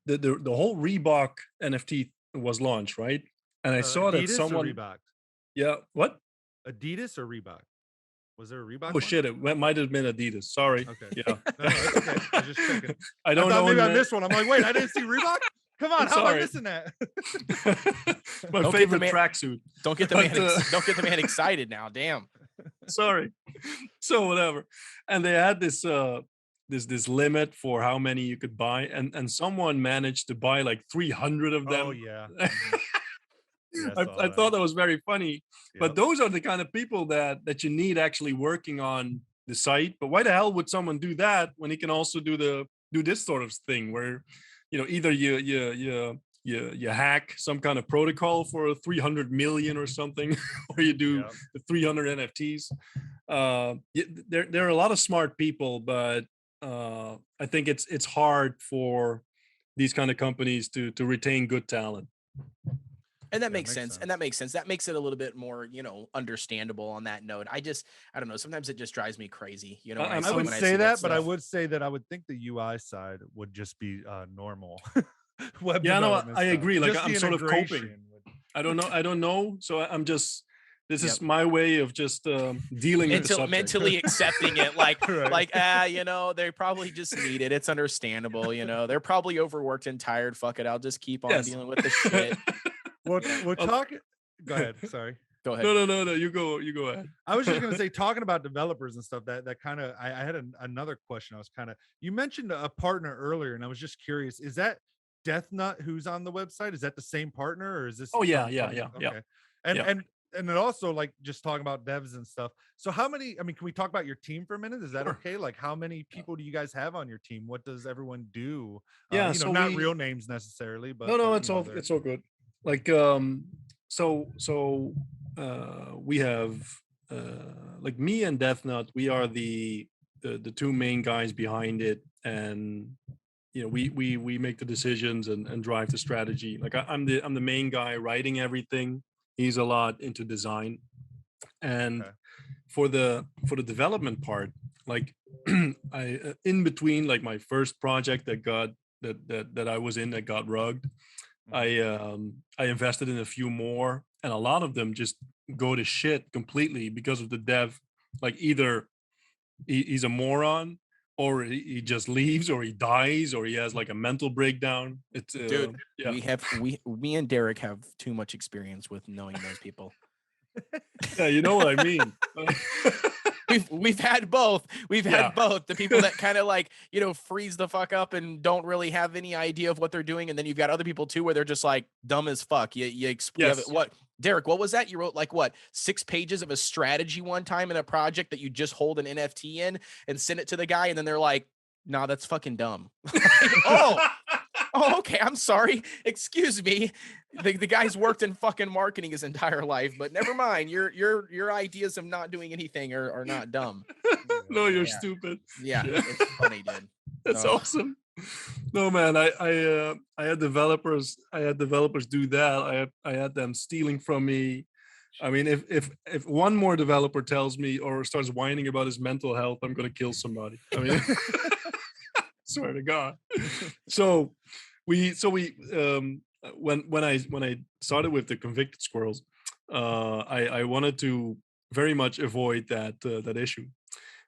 the whole Reebok NFT was launched, right? And I saw that Adidas or someone, Reebok? yeah, what? Adidas or Reebok? Was there a Reebok Oh one? shit, might have been Adidas. Sorry. Okay. Yeah. No, it's okay. I was just checking. I I don't thought know. maybe I missed one. I'm like, wait, I didn't see Reebok? Come on, I'm how am I sorry. missing that? My Don't get the favorite man- tracksuit. Don't get the But, man. Don't get the man excited now. Damn. Sorry. So whatever. And they had this this limit for how many you could buy, and someone managed to buy like 300 of them. Oh yeah. Mhm. Yeah, I saw I that. thought that was very funny. But Yep. those are the kind of people that you need actually working on the site. But why the hell would someone do that when he can also do this sort of thing where either you hack some kind of protocol for 300 million or something, or you do Yep. the 300 NFTs. There are a lot of smart people, but I think it's hard for these kind of companies to retain good talent. And that Yeah, makes sense. And that makes sense. That makes it a little bit more, understandable on that note. I don't know. Sometimes it just drives me crazy. When I would when say see that, but I stuff. would say that I would think the UI side would just be normal. Web Yeah, no, development I stuff. agree. Like Just I'm the sort of coping. integration would- I don't know. So I'm just, this Yep. is my way of just dealing with the subject. Mentally accepting it, like Right. they probably just need it. It's understandable. They're probably overworked and tired. Fuck it, I'll just keep on Yes. dealing with the shit. We're talking. Go ahead. Sorry. Go ahead. No. You go ahead. I was just gonna say, talking about developers and stuff. That kind of, I had another question. I was kind of, you mentioned a partner earlier, and I was just curious. Is that Death Nut who's on the website? Is that the same partner, or is this? Oh yeah. Okay. And Yeah. and then also, like, just talking about devs and stuff. So how many? I mean, can we talk about your team for a minute? Is that Sure. okay? Like, how many people do you guys have on your team? What does everyone do? Yeah, not real names necessarily, but no, but, it's all good. Like so we have like me and Death Nut. We are the two main guys behind it, and we make the decisions and drive the strategy. Like I'm the main guy writing everything. He's a lot into design, and Okay. for the development part, like I in between like my first project that I was in that got rugged, I invested in a few more, and a lot of them just go to shit completely because of the dev. Like either he's a moron, or he just leaves, or he dies, or he has like a mental breakdown. It's Dude, yeah. me and Derek have too much experience with knowing those people. Yeah, you know what I mean. We've had both. We've Yeah. had both. The people that kind of like, freeze the fuck up and don't really have any idea of what they're doing. And then you've got other people too, where they're just like dumb as fuck. You have Yes. what, Derek, what was that? You wrote like what, 6 pages of a strategy one time in a project that you just hold an NFT in and send it to the guy. And then they're like, nah, that's fucking dumb. Oh, okay. I'm sorry. Excuse me. The guy's worked in fucking marketing his entire life, but never mind. Your ideas of not doing anything are not dumb. No, you're Yeah. stupid. Yeah, it's funny, dude. That's Oh. awesome. No, man, I had developers do that. I had them stealing from me. I mean, if one more developer tells me or starts whining about his mental health, I'm gonna kill somebody. I mean, swear to God. So we when I started with the Convicted Squirrels, I wanted to very much avoid that issue.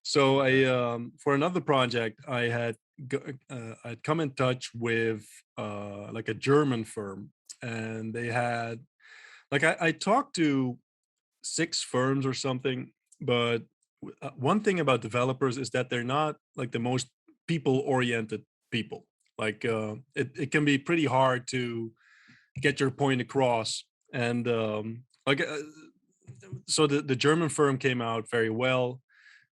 So I for another project I had I'd come in touch with like a German firm, and they had like I talked to 6 firms or something, but one thing about developers is that they're not like the most people oriented people. Like it can be pretty hard to get your point across. And like so the German firm came out very well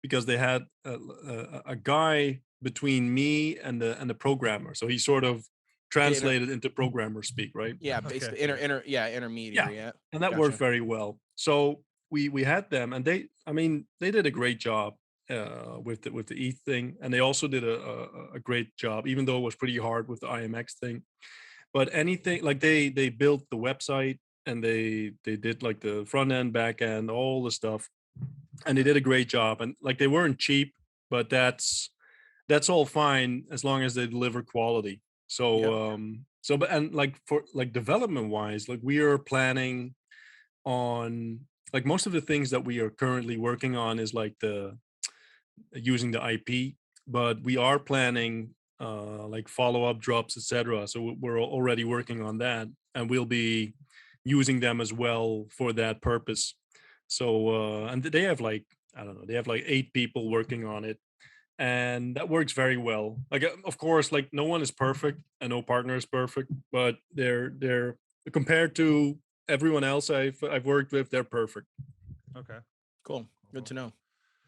because they had a guy between me and the programmer, so he sort of translated into programmer speak, right? Yeah, Okay. basically intermediary. Yeah, And that worked very well. So we had them, and I mean, they did a great job with the ETH thing, and they also did a great job, even though it was pretty hard with the IMX thing. But anything like they built the website, and they did like the front end, back end, all the stuff, and they did a great job. And like they weren't cheap, but that's all fine as long as they deliver quality. So but and like for like development wise, like we are planning on like most of the things that we are currently working on is like the using the IP, but we are planning like follow-up drops, etc. So we're already working on that, and we'll be using them as well for that purpose. So and they have like, I don't know, they have like 8 people working on it, and that works very well. Like of course, like no one is perfect and no partner is perfect, but they're compared to everyone else I've worked with, they're perfect. Okay. cool. Good to know.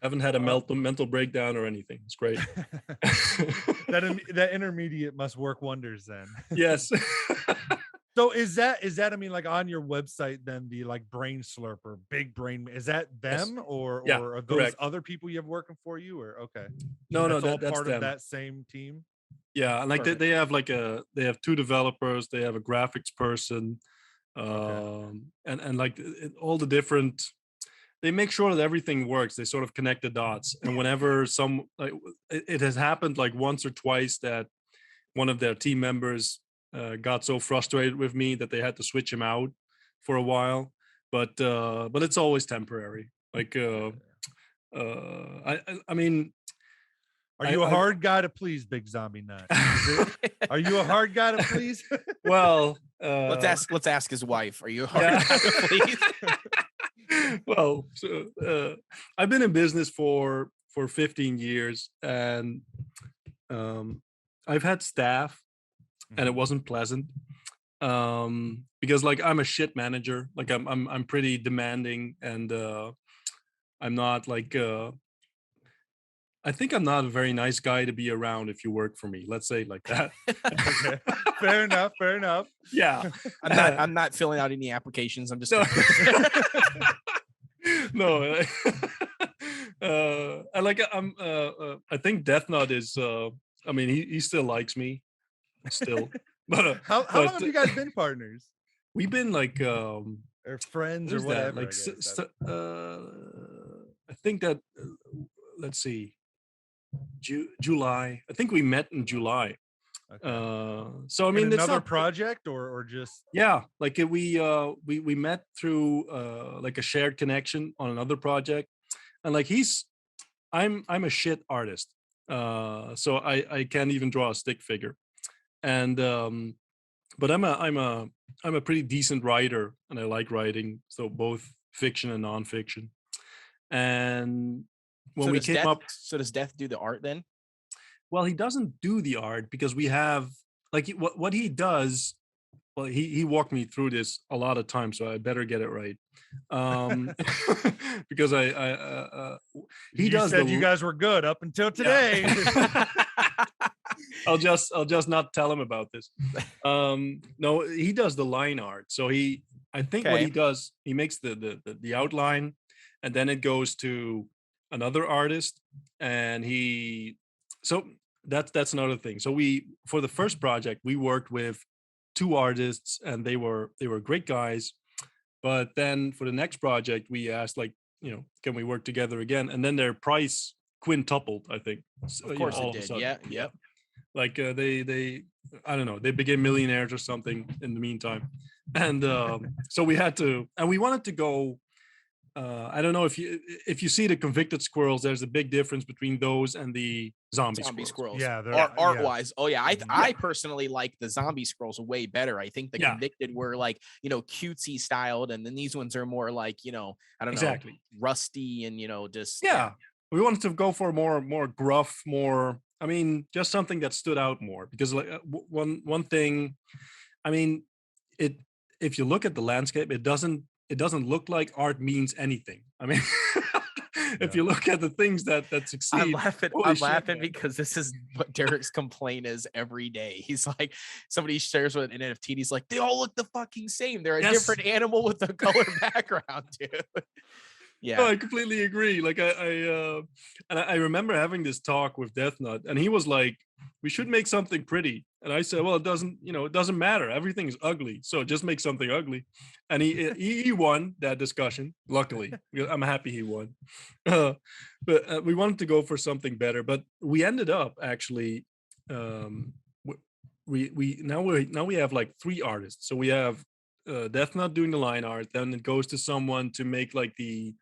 Haven't had a mental breakdown or anything. It's great. that intermediate must work wonders then. Yes. So is that I mean, like on your website then, the like brain slurper, big brain, is that them? Yes. or Yeah, are those correct. other people you have working for you, or okay? No, That's all that's part them. of that same team. Yeah, and like Perfect. they have like they have 2 developers, they have a graphics person, Okay. and like all the different, they make sure that everything works. They sort of connect the dots, and whenever some like it has happened like once or twice that one of their team members got so frustrated with me that they had to switch him out for a while, but it's always temporary. Like I mean, Are you a hard guy to please, Big Zombie Nut? Are you a hard guy to please? well, Let's ask his wife. Are you a hard guy to please? Well, so, I've been in business for 15 years, and I've had staff, and it wasn't pleasant, because like I'm a shit manager. Like I'm pretty demanding, and I'm not like I think I'm not a very nice guy to be around if you work for me. Let's say it like that. Okay. Fair enough. Fair enough. Yeah. I'm not filling out any applications. I'm just No. No. I like I think Death Nut is I mean he still likes me still. But How long have you guys been partners? we've been like Or friends, or who's whatever? that? Like I guess. I think that let's see, July. I think we met in July. Okay. So I In mean, it's another not project, or just yeah. Like we met through like a shared connection on another project, and like I'm a shit artist. So I can't even draw a stick figure, and but I'm a pretty decent writer, and I like writing, so both fiction and nonfiction. And when so we does came Death up, so does Death do the art then? well, he doesn't do the art because we have like what he does. Well, he walked me through this a lot of times, so I better get it right. Because he you does said the you guys were good up until today. Yeah. I'll just not tell him about this. No, he does the line art. So I think what Okay. he does, he makes the outline, and then it goes to another artist, and so that's another thing. So for the first project, we worked with 2 artists, and they were great guys. But then for the next project, we asked, like, can we work together again? And then their price quintupled, I think. So, Of course all it of a did. sudden. Yeah. Yep. Like they I don't know, they became millionaires or something in the meantime. And so we had to, and we wanted to go I don't know if you see the Convicted Squirrels, there's a big difference between those and the Zombie Squirrels. Yeah, they're Art yeah. wise, oh yeah, Mhm. I personally like the Zombie Squirrels way better. I think the Yeah. Convicted were like, cutesy styled, and then these ones are more like, I don't know, Exactly. rusty and just Yeah. We wanted to go for more gruff, more. I mean, just something that stood out more because like one thing. I mean, it if you look at the landscape, it doesn't look like art means anything. I mean, if you look at the things that succeed, holy I'm shit, laughing man. because this is what Derek's complaint is every day. He's like, somebody shares with an NFT, and he's like, they all look the fucking same. They're a Yes. different animal with a color background, dude. No, Yeah. I completely agree. Like I remember having this talk with Death Nut, and he was like, "We should make something pretty." And I said, "Well, it doesn't matter. Everything is ugly, so just make something ugly." And he won that discussion. Luckily, I'm happy he won. But we wanted to go for something better, but we ended up actually. Um, we have like 3 artists. So we have Death Nut doing the line art, then it goes to someone to make like the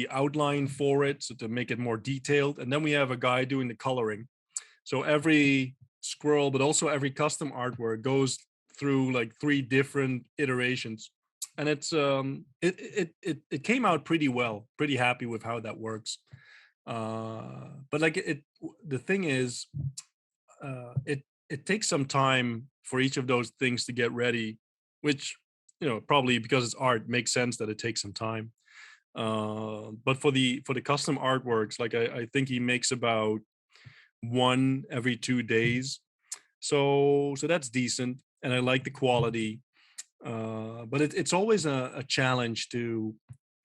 outline for it, so to make it more detailed, and then we have a guy doing the coloring. So every squirrel, but also every custom artwork goes through like 3 different iterations, and it came out pretty well. Pretty happy with how that works. But like the thing is, it takes some time for each of those things to get ready, which probably because it's art makes sense that it takes some time. But for the custom artworks, like I think he makes about one every 2 days, so that's decent, and I like the quality. But it's always a challenge to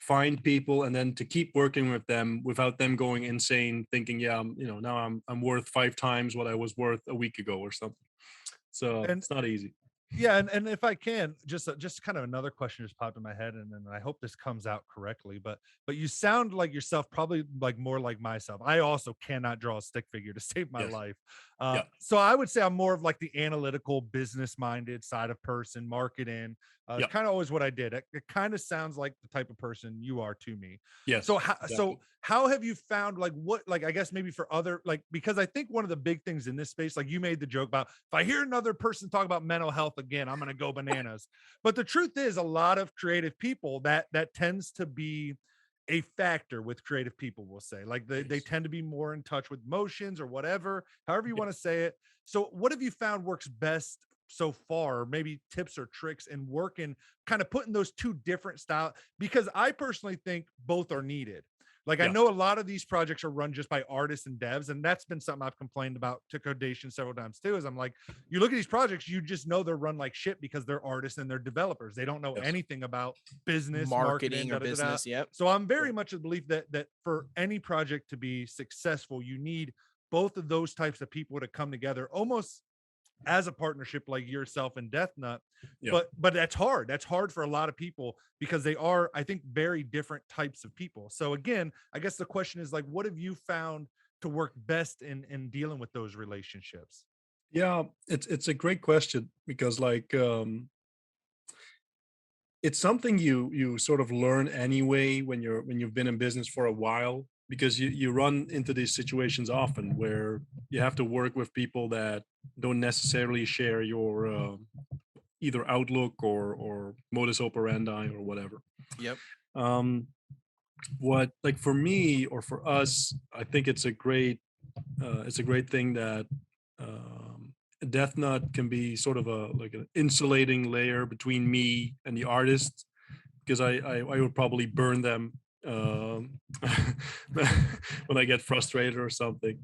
find people and then to keep working with them without them going insane, thinking, yeah, now I'm worth 5 times what I was worth a week ago or something. So And it's not easy. yeah, and if I can, just kind of another question just popped in my head, and I hope this comes out correctly, but you sound like yourself, probably like more like myself. I also cannot draw a stick figure to save my Yes. life. Yeah. So I would say I'm more of like the analytical, business-minded side of person, marketing. It's Yeah. kind of always what I did. It kind of sounds like the type of person you are to me. Yes. So exactly. how have you found like what, like, I guess maybe for other, like, because I think one of the big things in this space, like you made the joke about, if I hear another person talk about mental health again, I'm going to go bananas. But the truth is, a lot of creative people, that tends to be a factor with creative people, will say, like they Yes. tend to be more in touch with emotions or whatever, however you Yeah. want to say it. So what have you found works best so far, or maybe tips or tricks in working, kind of putting those two different style? Because I personally think both are needed. Like, I Yeah. know a lot of these projects are run just by artists and devs, and that's been something I've complained about to Codation several times too. Is I'm like, you look at these projects, you just know they're run like shit because they're artists and they're developers. They don't know Yes. anything about business, marketing, Marketing or da da da. business. Yep. So I'm very much of the belief that for any project to be successful, you need both of those types of people to come together, almost as a partnership like yourself and Death Nut. Yeah. But that's hard. That's hard for a lot of people because they are, I think, very different types of people. So again, I guess the question is like, what have you found to work best in dealing with those relationships? Yeah, it's a great question because like it's something you sort of learn anyway when you've been in business for a while, because you run into these situations often where you have to work with people that don't necessarily share your either outlook or modus operandi or whatever. Yep. um what, like, for me or for us, I think it's a great thing that a death nut can be sort of a like an insulating layer between me and the artist, because I would probably burn them when I get frustrated or something.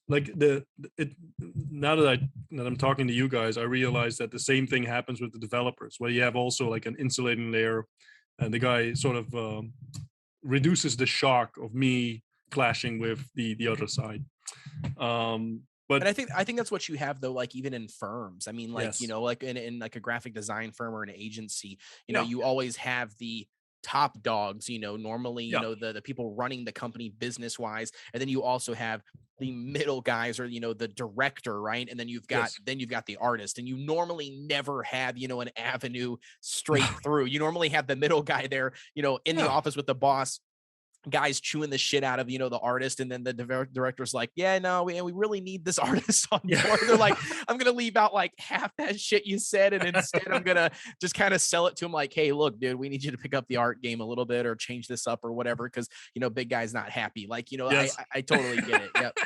Like it now that I'm talking to you guys, I realize that the same thing happens with the developers, where you have also like an insulating layer, and the guy sort of reduces the shock of me clashing with the other side. But And I think that's what you have though, like even in firms. I mean, like, yes, like in like a graphic design firm or an agency, yeah, you always have the top dogs, normally, Yeah. the people running the company business wise. And then you also have the middle guys, or, the director, right? And then you've got the artist, and you normally never have, an avenue straight through. You normally have the middle guy there, in the office with the boss, guys chewing the shit out of the artist, and then the director's like, yeah, no, we really need this artist on board. They're like, I'm gonna leave out like half that shit you said, and instead I'm gonna just kind of sell it to him like, hey, look, dude, we need you to pick up the art game a little bit, or change this up, or whatever, because big guy's not happy. Like, Yes. I totally get it. Yep.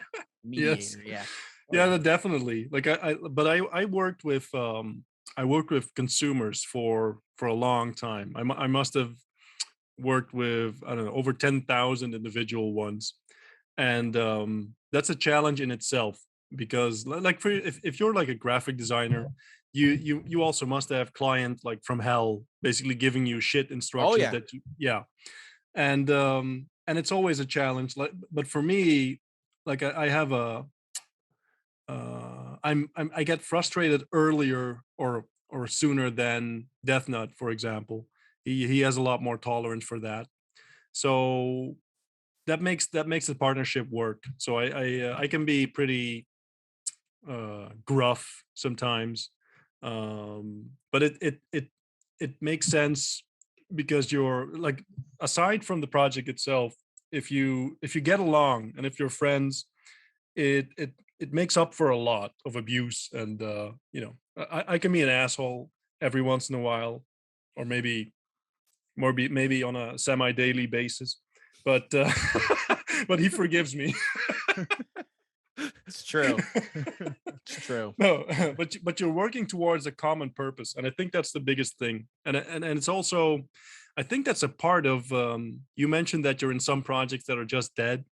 Yes. Yeah. Yeah, definitely. Like I worked with consumers for a long time. I must have worked with, I don't know, over 10,000 individual ones, and that's a challenge in itself, because like if you're like a graphic designer, you also must have client like from hell, basically giving you shit instructions that and it's always a challenge. Like, but for me, like I have a I get frustrated earlier or sooner than Death Nut, for example. He has a lot more tolerance for that, so that makes the partnership work. So I can be pretty gruff sometimes, but it makes sense, because you're like, aside from the project itself, if you get along and if you're friends, it makes up for a lot of abuse, and I can be an asshole every once in a while, or maybe on a semi-daily basis, but but he forgives me. It's true. It's true. No, but you're working towards a common purpose, and I think that's the biggest thing. And it's also, I think that's a part of, you mentioned that you're in some projects that are just dead.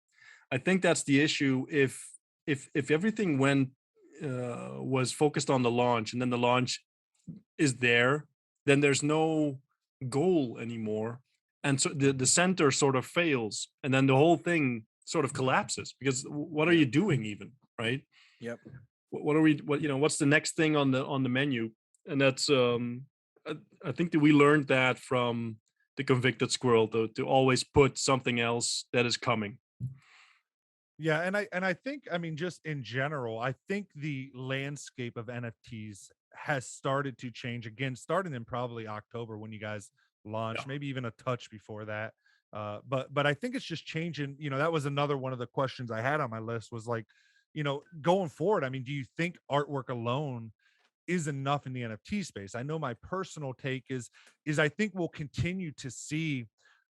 I think that's the issue. If everything was focused on the launch, and then the launch is there, then there's no goal anymore, and so the center sort of fails, and then the whole thing sort of collapses, because what are you doing even, right? Yep. What are we, what's the next thing on the menu? And that's I think that we learned that from the Convicted Squirrel, to always put something else that is coming. Yeah, and I think, I mean, just in general, I think the landscape of NFTs has started to change again, starting in probably October when you guys launched, Yeah. maybe even a touch before that. But I think it's just changing. That was another one of the questions I had on my list, was like, going forward, I mean, do you think artwork alone is enough in the NFT space? I know my personal take is I think we'll continue to see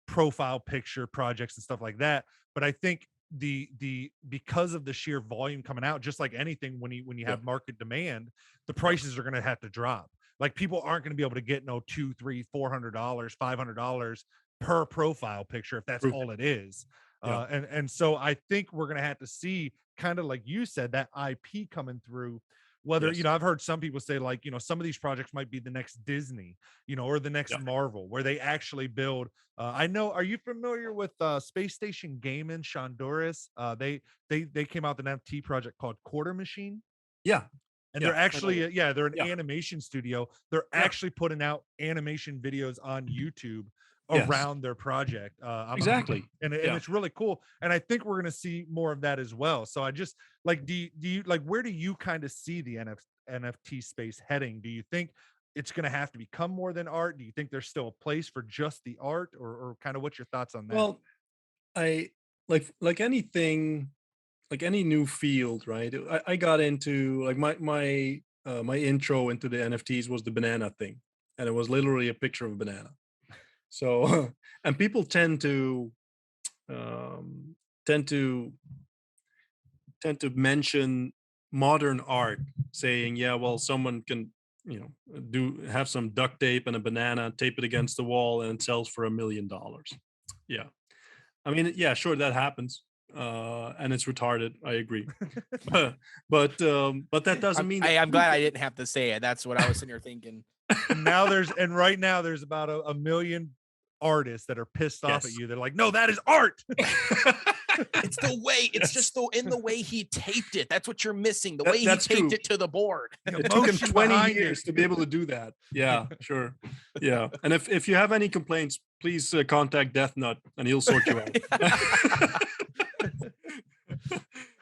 profile picture projects and stuff like that, but I think the because of the sheer volume coming out, just like anything, when you have market demand, the prices are going to have to drop. Like, people aren't going to be able to get no $200, $300, $400, $500 per profile picture if that's all it is. And so I think we're going to have to see, kind of like you said, that IP coming through. Whether, I've heard some people say, like, some of these projects might be the next Disney, or the next Marvel, where they actually build. I know. Are you familiar with Space Station Gaming, Shonduras? They came out with an NFT project called Quarter Machine. Yeah. And they're actually, they're an Yeah. animation studio. They're actually putting out animation videos on YouTube around their project. Exactly. And it's really cool. And I think we're going to see more of that as well. So I just like, do you like, where do you kind of see the NFT space heading? Do you think it's going to have to become more than art? Do you think there's still a place for just the art, or kind of what's your thoughts on that? Well, I like anything, like any new field, right? I got into, like, my intro into the NFTs was the banana thing, and it was literally a picture of a banana. So and people tend to mention modern art, saying, yeah, well, someone can, have some duct tape and a banana, tape it against the wall, and it sells for $1 million. Yeah. I mean, yeah, sure, that happens, and it's retarded. I agree, but that doesn't mean. I'm glad I didn't have to say it. That's what I was sitting here thinking. And right now there's about a million artists that are pissed off at you. They're like, no, that is art. It's the way, it's just in the way he taped it. That's what you're missing. The way he taped it to the board. It took him 20 years to be able to do that. Yeah, sure. Yeah. And if you have any complaints, please contact Death Nut and he'll sort you out.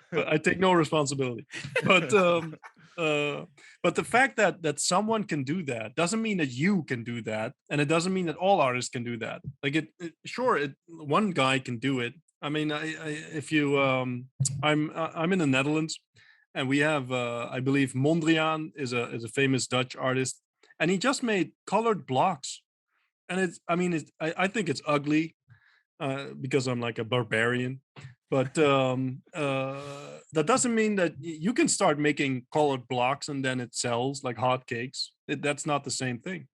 But I take no responsibility. But the fact that someone can do that doesn't mean that you can do that, and it doesn't mean that all artists can do that. Like one guy can do it. I mean, if you I'm in the Netherlands, and we have I believe Mondrian is a famous Dutch artist, and he just made colored blocks, and I think it's ugly because I'm like a barbarian. But that doesn't mean that you can start making colored blocks and then it sells like hotcakes. That's not the same thing.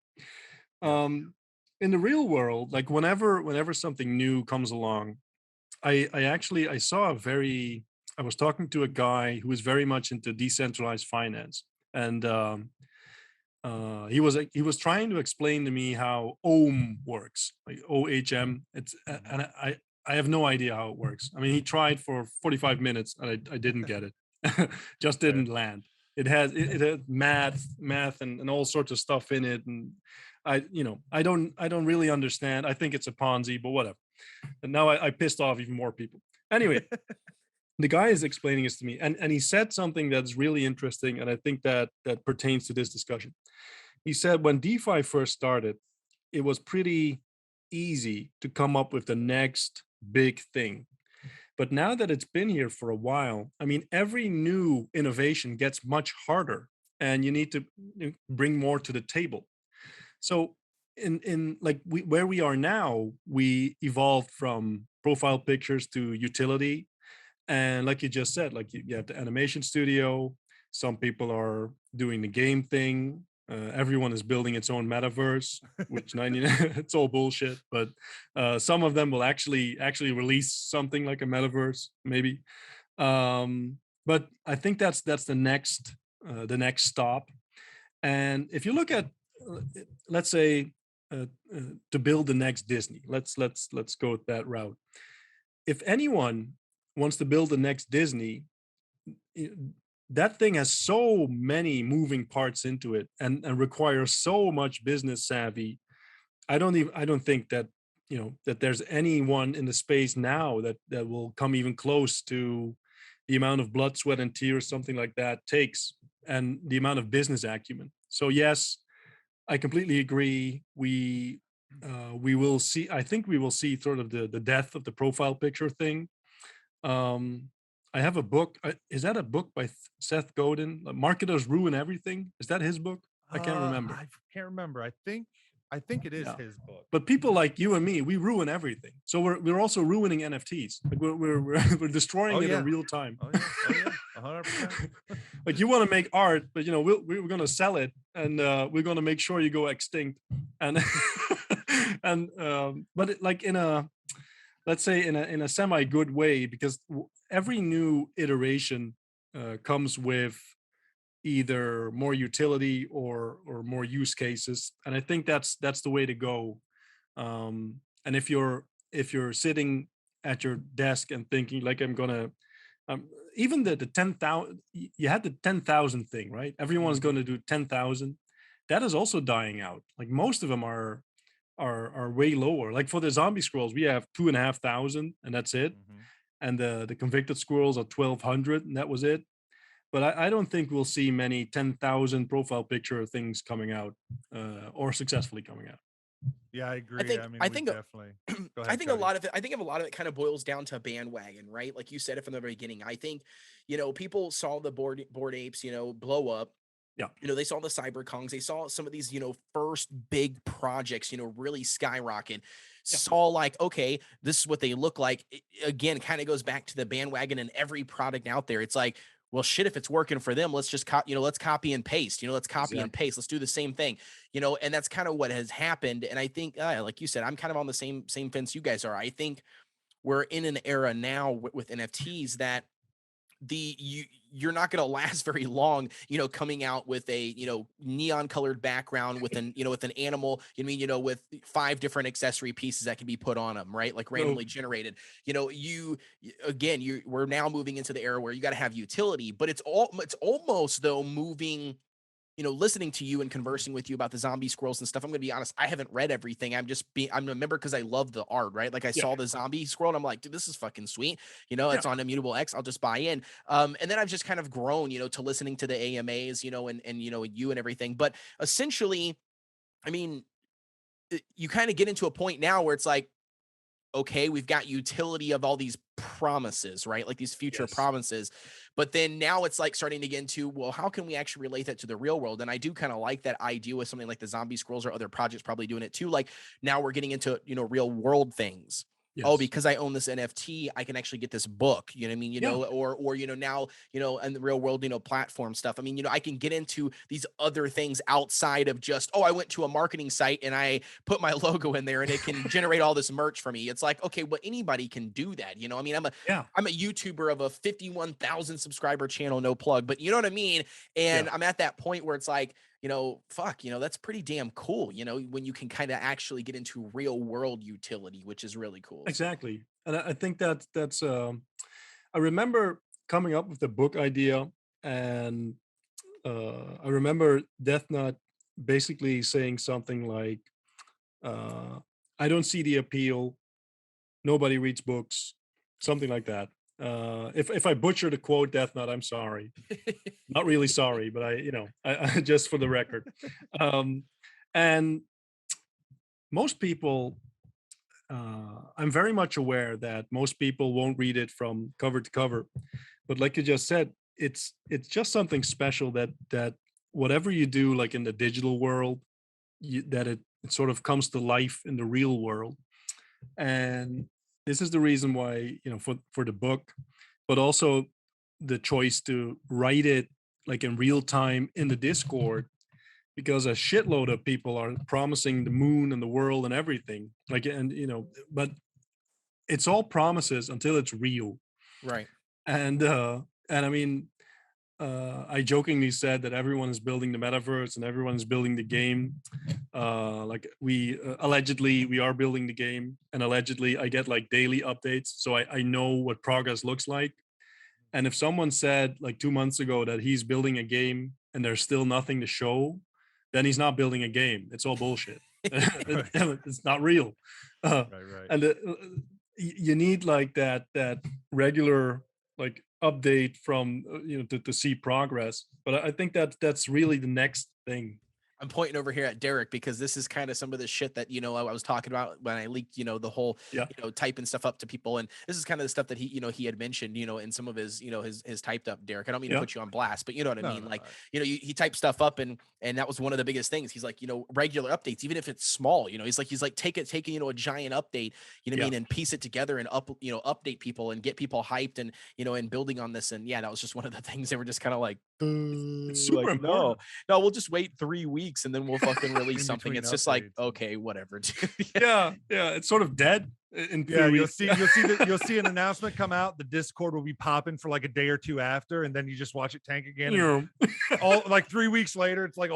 In the real world, like whenever something new comes along, I saw I was talking to a guy who is very much into decentralized finance, and he was trying to explain to me how OHM works, like OHM. And I have no idea how it works. I mean, he tried for 45 minutes and I didn't get it. Just didn't land. It had math and all sorts of stuff in it. And I don't really understand. I think it's a Ponzi, but whatever. And now I pissed off even more people. Anyway, the guy is explaining this to me, and he said something that's really interesting. And I think that pertains to this discussion. He said when DeFi first started, it was pretty easy to come up with the next big thing. But now that it's been here for a while, I mean, every new innovation gets much harder, and you need to bring more to the table. So in like where we are now, we evolved from profile pictures to utility. And like you just said, like you have the animation studio, some people are doing the game thing, everyone is building its own metaverse, which 99 it's all bullshit, but some of them will actually release something like a metaverse maybe. But I think that's the next stop. And if you look at let's say to build the next Disney, let's go that route. If anyone wants to build the next Disney, that thing has so many moving parts into it, and requires so much business savvy. I don't think that that there's anyone in the space now that will come even close to the amount of blood, sweat, and tears something like that takes, and the amount of business acumen. So yes, I completely agree. We will see. I think we will see sort of the death of the profile picture thing. I have a book. Is that a book by Seth Godin? Marketers Ruin Everything. Is that his book? I can't remember. I can't remember. I think it is his book. But people like you and me, we ruin everything. So we're also ruining NFTs. Like we're destroying it in real time. Oh yeah, 100%. Like you want to make art, but we're going to sell it, and we're going to make sure you go extinct. And but like let's say in a semi good way, because every new iteration comes with either more utility or more use cases, and I think that's the way to go. And if you're sitting at your desk and thinking like I'm gonna even the 10,000, you had the 10,000 thing, right? Everyone's going to do 10,000. That is also dying out. Like most of them are way lower. Like for the Zombie Squirrels, we have 2,500 and that's it. And the Convicted Squirrels are 1,200 and that was it. But I don't think we'll see many 10,000 profile picture things coming out or successfully coming out. Yeah, I agree. I think definitely. Go ahead, I think a lot of it kind of boils down to bandwagon, right? Like you said it from the very beginning. I think, people saw the board apes, blow up. Yeah. They saw the CyberKongs. They saw some of these, first big projects, really skyrocket. Yeah. Saw like, okay, this is what they look like. Again, kind of goes back to the bandwagon and every product out there. It's like, well, shit, if it's working for them, let's just let's copy and paste, let's copy and paste. Let's do the same thing, and that's kind of what has happened. And I think, like you said, I'm kind of on the same fence you guys are. I think we're in an era now with NFTs that you're not going to last very long, coming out with a, neon colored background with an, with an animal, with 5 different accessory pieces that can be put on them, right? Like randomly generated, we're now moving into the era where you got to have utility, but it's almost though moving, listening to you and conversing with you about the zombie squirrels and stuff. I'm going to be honest, I haven't read everything. I'm a member because I love the art, right? Like I saw the zombie squirrel and I'm like, dude, this is fucking sweet. It's on Immutable X. I'll just buy in. And then I've just kind of grown, to listening to the AMAs, and you and everything. But essentially, I mean, you kind of get into a point now where it's like, okay, we've got utility of all these promises, right? Like these future promises. But then now it's like starting to get into, well, how can we actually relate that to the real world? And I do kind of like that idea with something like the Zombie Squirrels or other projects probably doing it too. Like now we're getting into, real world things. Oh, because I own this NFT, I can actually get this book, you know what I mean? Or now, in the real world, platform stuff. I mean, I can get into these other things outside of just, oh, I went to a marketing site and I put my logo in there and it can generate all this merch for me. It's like, okay, well, anybody can do that. I mean, I'm a YouTuber of a 51,000 subscriber channel, no plug, but you know what I mean? And I'm at that point where it's like, fuck, that's pretty damn cool, when you can kind of actually get into real world utility, which is really cool. Exactly. And I think that's I remember coming up with the book idea, and I remember Death Nut basically saying something like, I don't see the appeal, nobody reads books, something like that. If I butcher the quote, Death Nut, I'm sorry. Not really sorry, but I just for the record. And most people, I'm very much aware that most people won't read it from cover to cover, but like you just said, it's just something special that whatever you do, like in the digital world, that it sort of comes to life in the real world. And this is the reason why, for the book, but also the choice to write it like in real time in the Discord, because a shitload of people are promising the moon and the world and everything, like, and but it's all promises until it's real. Right. And I mean, I jokingly said that everyone is building the metaverse and everyone is building the game. Like we allegedly we are building the game, and allegedly I get like daily updates, so I know what progress looks like. And if someone said like 2 months ago that he's building a game and there's still nothing to show, then he's not building a game. It's all bullshit. It's not real. Right. And you need like that regular like update from to see progress. But I think that's really the next thing. I'm pointing over here at Derek because this is kind of some of the shit that, I was talking about when I leaked, the whole, typing stuff up to people. And this is kind of the stuff that he had mentioned, in some of his, his typed up, Derek. I don't mean to put you on blast, but you know what I mean? Like, he typed stuff up and that was one of the biggest things. He's like, regular updates, even if it's small, he's like, take a giant update, what I mean? And piece it together and update people and get people hyped and, and building on this. And that was just one of the things they were just kind of like, it's super like, important. No, we'll just wait 3 weeks and then we'll fucking release something. It's just like, okay, whatever. Yeah, it's sort of dead in theory. You'll see an announcement come out. The Discord will be popping for like a day or two after, and then you just watch it tank again. All like 3 weeks later, it's like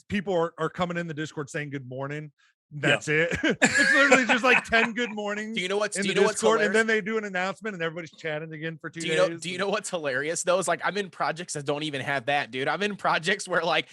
people are coming in the Discord saying good morning. That's it. It's literally just like 10 good mornings. Do you know what's Discord, and then they do an announcement and everybody's chatting again for 2 days. Do you know what's hilarious though? Is like I'm in projects that don't even have that, dude. I'm in projects where like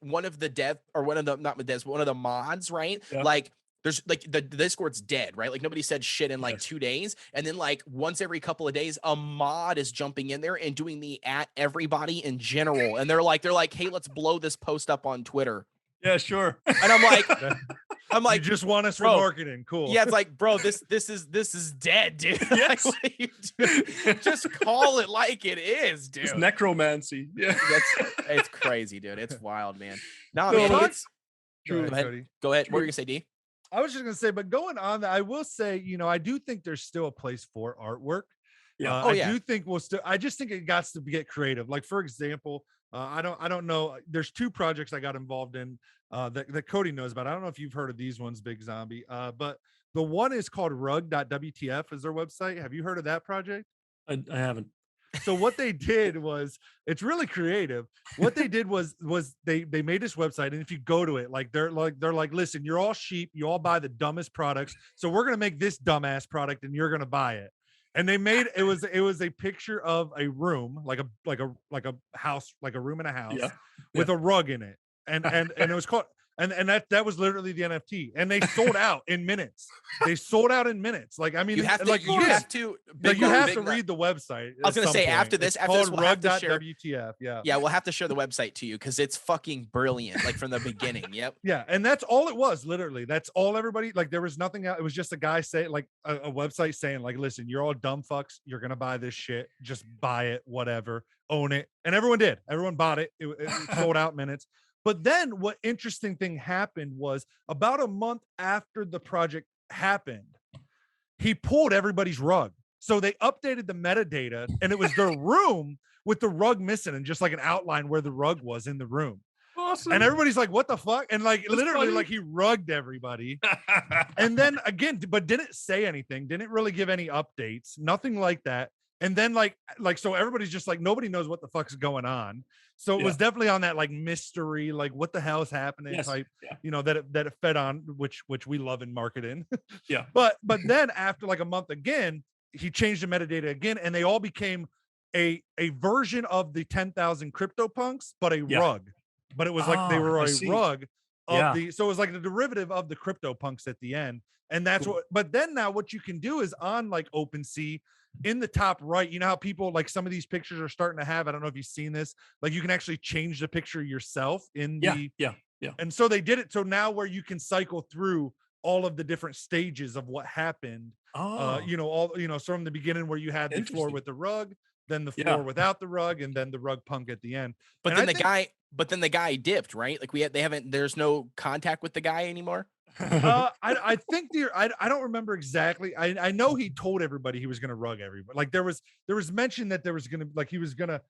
one of the dev or one of the not the devs, but one of the mods, right? Yeah. Like there's like the Discord's dead, right? Like nobody said shit in like 2 days. And then like once every couple of days, a mod is jumping in there and doing the at everybody in general. And they're like, hey, let's blow this post up on Twitter. Yeah, sure. And I'm like, you just want us for marketing. Cool. Yeah, it's like, bro, this is dead, dude. Yes. Like, just call it like it is, dude. It's necromancy. Yeah. It's crazy, dude. It's wild, man. No, No, man. but Go ahead. What were you gonna say, D? I was just gonna say, but going on that, I will say, I do think there's still a place for artwork. Yeah. I do think I just think it got to get creative. Like, for example, I don't know. There's 2 projects I got involved in that Cody knows about. I don't know if you've heard of these ones, Big Zombie. But the one is called rug.wtf is their website. Have you heard of that project? I haven't. So what they did was, it's really creative. What they did was they made this website, and if you go to it, like they're like, listen, you're all sheep, you all buy the dumbest products, so we're gonna make this dumbass product, and you're gonna buy it. And they made it was a picture of a room, like a house, like a room in a house Yeah. with a rug in it, and it was called. And that was literally the NFT, and they sold out in minutes. They sold out in minutes. Like, I mean, You have to, like you have to, like, you have to read the website. I was gonna say, after this we'll have to share. WTF, yeah. Yeah, we'll have to share the website to you because it's fucking brilliant, like from the beginning. Yep. Yeah, and that's all it was, literally. That's all everybody, like, there was nothing else. It was just a guy saying, like, a website saying, like, listen, you're all dumb fucks. You're gonna buy this shit. Just buy it, whatever, own it. And everyone did. Everyone bought it. It sold out minutes. But then what interesting thing happened was, about a month after the project happened, he pulled everybody's rug. So they updated the metadata, and it was their room with the rug missing, and just like an outline where the rug was in the room. Awesome. And everybody's like, what the fuck? And like, That's literally, funny. like, he rugged everybody. And then again, but didn't say anything, didn't really give any updates, nothing like that. And then like so everybody's just like, nobody knows what the fuck's going on. So it was definitely on that like mystery, like, what the hell is happening type, that it fed on, which we love in marketing. Yeah. But then after like a month again, he changed the metadata again, and they all became a version of the 10,000 CryptoPunks, but a rug. But it was like they were a rug of the, so it was like the derivative of the CryptoPunks at the end. And that's what, but then now what you can do is on like OpenSea, in the top right, you know how people, like, some of these pictures are starting to have, I don't know if you've seen this, like, you can actually change the picture yourself in the, and so they did it. So now where you can cycle through all of the different stages of what happened, so from the beginning where you had the floor with the rug, then the floor without the rug, and then the rug punk at the end. But then the guy dipped, right? Like, there's no contact with the guy anymore. I think I don't remember exactly. I know he told everybody he was going to rug everybody. Like, there was mention that there was going to, like, he was going to,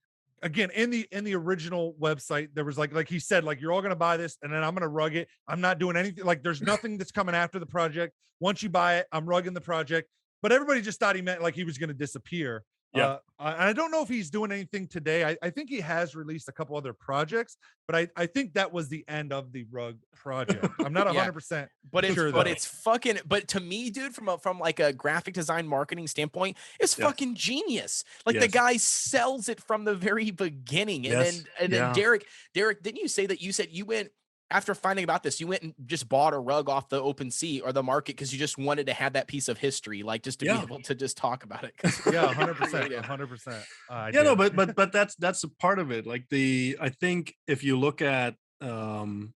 again, in the original website, there was like he said, like, you're all going to buy this, and then I'm going to rug it. I'm not doing anything. Like, there's nothing that's coming after the project. Once you buy it, I'm rugging the project. But everybody just thought he meant like he was going to disappear. I don't know if he's doing anything today. I think he has released a couple other projects, but I think that was the end of the rug project. I'm not 100% sure. But it's fucking, but to me, dude, from like a graphic design marketing standpoint, it's fucking genius. Like, the guy sells it from the very beginning. And then Derek, didn't you say that you said you went, after finding about this, you went and just bought a rug off the OpenSea or the market because you just wanted to have that piece of history, like, just to be able to just talk about it. 100%. No, but that's a part of it. Like, I think if you look at the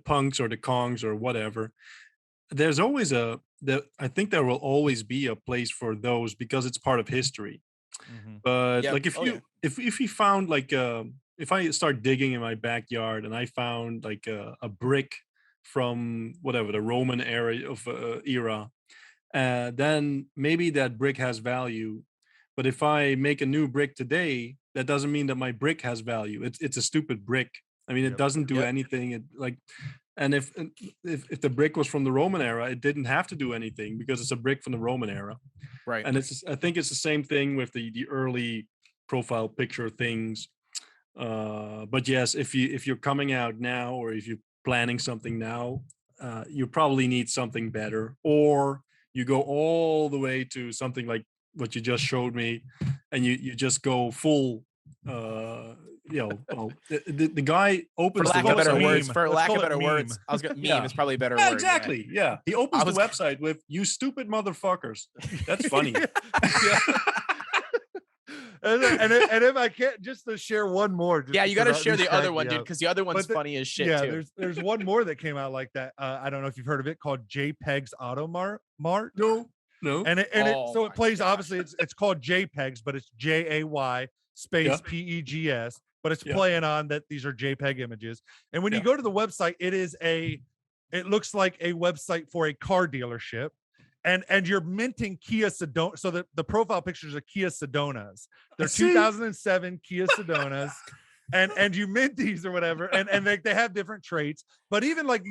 punks or the kongs or whatever, there's always I think there will always be a place for those because it's part of history. But like, if you found like if I start digging in my backyard and I found like a brick from whatever the Roman era, then maybe that brick has value. But if I make a new brick today, that doesn't mean that my brick has value. It's a stupid brick. I mean, it doesn't do anything. And if the brick was from the Roman era, it didn't have to do anything because it's a brick from the Roman era. Right. And I think it's the same thing with the early profile picture things. But yes, if you're coming out now, or if you're planning something now, you probably need something better, or you go all the way to something like what you just showed me, and you just go full. The guy opens for lack of better words. For lack of better words, I was gonna meme is probably a better word. Exactly. Right? Yeah, he opens the website with "You stupid motherfuckers." That's funny. And if I can't, just to share one more. You got to share the other one, dude, because the other one's funny as shit too. There's one more that came out like that. I don't know if you've heard of it, called JPEG's Auto Mart. No. And it plays, obviously it's called JPEGs, but it's JAY space PEGS, but it's playing on that these are JPEG images. And when you go to the website, it looks like a website for a car dealership. And you're minting Kia Sedona. So the profile pictures are Kia Sedonas. They're 2007 Kia Sedonas. and you mint these or whatever. And they have different traits. But even like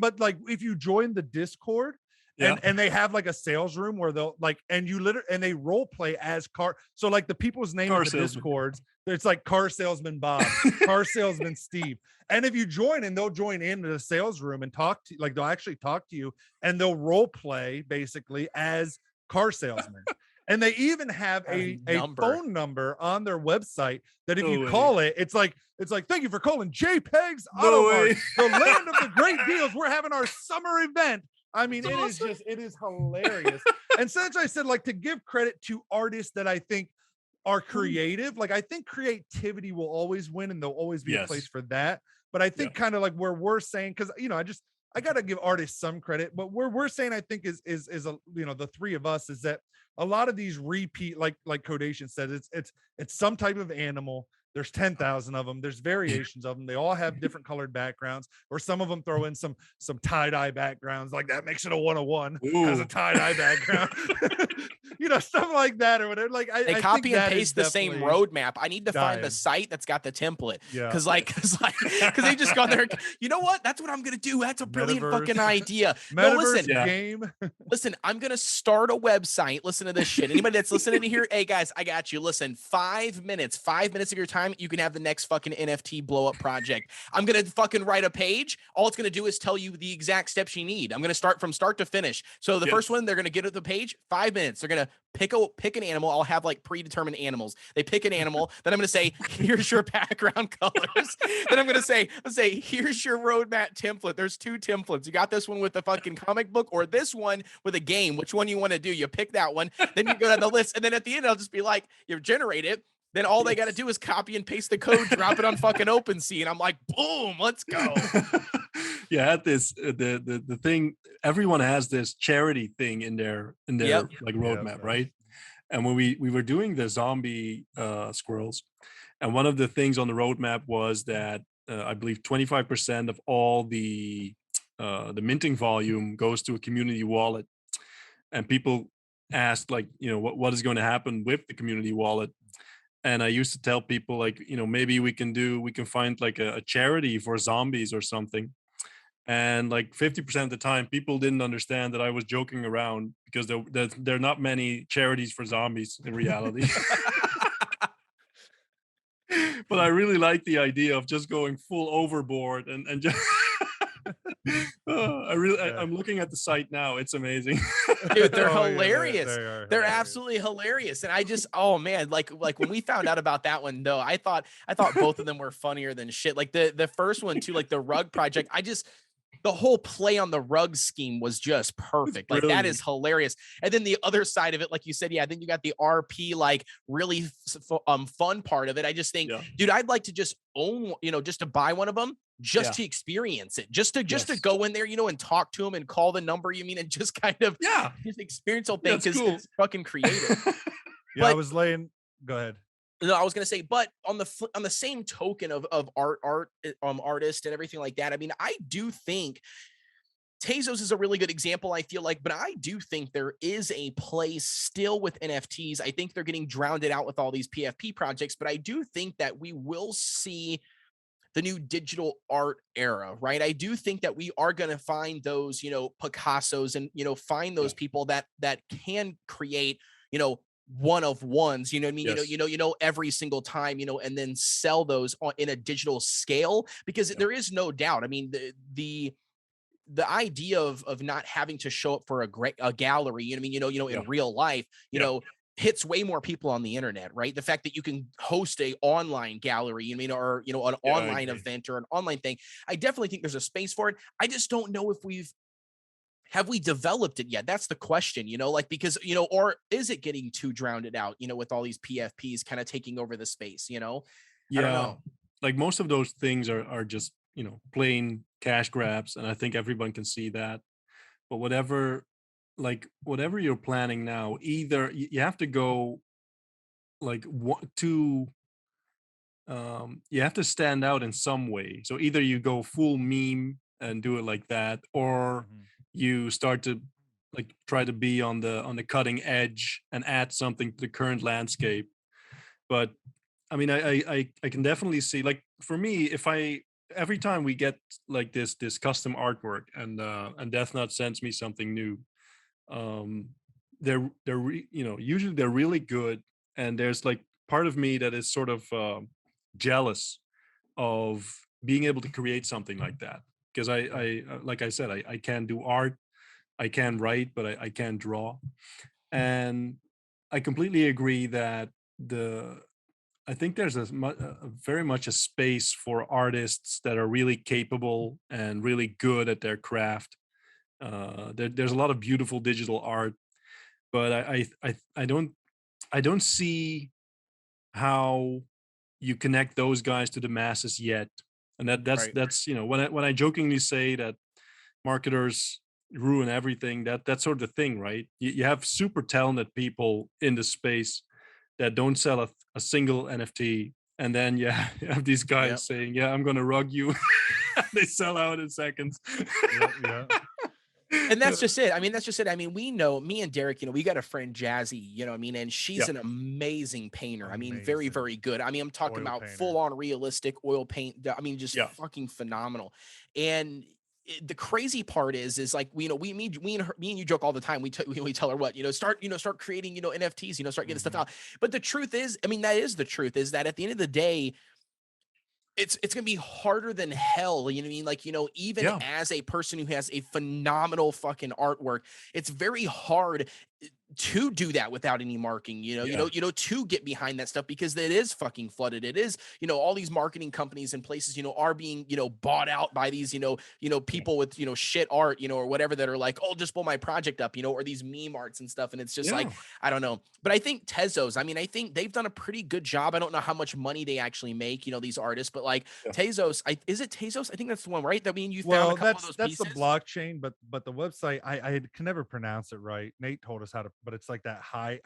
if you join the Discord Yeah. And they have like a sales room where they'll like, and you literally, and they role play as car. So like the people's name Car in the salesman. Discords, it's like car salesman Bob, car salesman Steve. And if you join, and they'll join into the sales room and talk to, like they'll actually talk to you, and they'll role play basically as car salesmen. And they even have a phone number on their website that if No you way. call it, it's like, thank you for calling JPEG's No Auto way. Mart, the land of the great deals. We're having our summer event. I mean, That's it awesome. is just, it is hilarious. And since I said, like, to give credit to artists that I think are creative, like I think creativity will always win, and there'll always be a place Yes. for that. But I think Yeah. kind of like where we're saying, because I gotta give artists some credit, but where we're saying I think is a, the three of us, is that a lot of these repeat, like Codation said, it's some type of animal. There's 10,000 of them. There's variations of them. They all have different colored backgrounds, or some of them throw in some tie-dye backgrounds. Like that makes it a 101 has a Ooh. tie-dye background. Stuff like that or whatever. Like They I copy think and that is paste the same definitely roadmap. I need to find the dying. site that's got the template. Yeah. Cause they just gone there. You know what? That's what I'm gonna do. That's a brilliant Metaverse. fucking idea. Metaverse No, listen, Yeah. game. listen, I'm gonna start a website. Listen to this shit. Anybody that's listening to here, hey guys, I got you. Listen, 5 minutes of your time, you can have the next fucking NFT blow up project. I'm gonna fucking write a page. All it's gonna do is tell you the exact steps you need. I'm gonna start from start to finish. So the first one, they're gonna get at the page, 5 minutes. They're gonna pick an animal. I'll have like predetermined animals. They pick an animal. Then I'm gonna say, here's your background colors. Then I'm gonna say, here's your roadmap template. There's 2 templates. You got this one with the fucking comic book, or this one with a game. Which one you want to do? You pick that one. Then you go down the list, and then at the end, I'll just be like, you generate it. Then all they got to do is copy and paste the code, drop it on fucking OpenSea, and I'm like, boom, let's go. Yeah, at this the thing, everyone has this charity thing in their like roadmap, right? And when we were doing the zombie squirrels, and one of the things on the roadmap was that I believe 25% of all the minting volume goes to a community wallet, and people asked, like, what is going to happen with the community wallet. And I used to tell people, like, maybe we can find like a charity for zombies or something. And like 50% of the time, people didn't understand that I was joking around, because there are not many charities for zombies in reality. But I really like the idea of just going full overboard and just I'm looking at the site now. It's amazing. Dude, they're Oh, yeah, hilarious. they are They're hilarious. absolutely hilarious. And I just, oh man, like when we found out about that one though, I thought both of them were funnier than shit. Like the first one too, like the rug project, the whole play on the rug scheme was just perfect. Like that is hilarious. And then the other side of it, like you said, yeah, then you got the RP, like really fun part of it. I just think, dude, I'd like to just own, just to buy one of them, just to experience it, just to go in there, and talk to them and call the number, and just kind of just experience whole thing, because it's fucking creative. Yeah, I was laying. Go ahead. No, I was gonna say, but on the same token of artist and everything like that, I mean, I do think Tezos is a really good example, I feel like, but I do think there is a place still with NFTs. I think they're getting drowned out with all these PFP projects, but I do think that we will see the new digital art era, right? I do think that we are going to find those, Picassos, and, find those people that can create, one of ones, you know what I mean? Every single time, and then sell those in a digital scale, because there is no doubt. I mean, the idea of not having to show up for a gallery, you know what I mean? In real life, hits way more people on the internet, right? The fact that you can host a online gallery, or an online event or an online thing, I definitely think there's a space for it. I just don't know if have we developed it yet? That's the question, like, because, or is it getting too drowned out, with all these PFPs kind of taking over the space, I don't know. Like most of those things are just, plain cash grabs. And I think everyone can see that. But whatever you're planning now, either you have to go like you have to stand out in some way. So either you go full meme and do it like that, or you start to like try to be on the cutting edge and add something to the current landscape. But I mean, I can definitely see, like, for me, if every time we get like this custom artwork, and Death Nut sends me something new, usually they're really good, and there's like part of me that is sort of jealous of being able to create something like that, because like I said, I can do art, I can write, but I can't draw. And I completely agree that the I think there's a very much a space for artists that are really capable and really good at their craft. There's a lot of beautiful digital art, but I don't see how you connect those guys to the masses yet. And Right. that's when I jokingly say that marketers ruin everything, that's sort of the thing, right? You have super talented people in the space that don't sell a single NFT, and then you have these Yep. guys saying, "Yeah, I'm gonna rug you." They sell out in seconds. Yeah. And that's just it. I mean, that's just it. I mean, we know, me and Derek, we got a friend, Jazzy, I mean, and she's Yeah, an amazing painter. I mean, very, Amazing. very good. I mean, I'm talking Oil about painter. full on realistic oil paint. I mean, just yeah, fucking phenomenal. And the crazy part is like, me and you joke all the time. We tell her what, start creating, NFTs, start getting stuff Mhm. out. But the truth is, I mean, that is the truth, is that at the end of the day, it's gonna be harder than hell. You know what I mean? Like, even yeah, as a person who has a phenomenal fucking artwork, it's very hard to do that without any marking, yeah, to get behind that stuff, because it is fucking flooded. It is, all these marketing companies and places, are being, bought out by these, yeah, people with, shit art, or whatever, that are like, oh, just pull my project up, or these meme arts and stuff. And it's just like, yeah. I don't know. But I think Tezos, I mean, I think they've done a pretty good job. I don't know how much money they actually make, these artists, but like yeah. Tezos, is it Tezos? I think that's the one, right? That mean you found a Well, couple of those that's the pieces. blockchain, but the website I can never pronounce it right. Nate told us how to, but it's like that high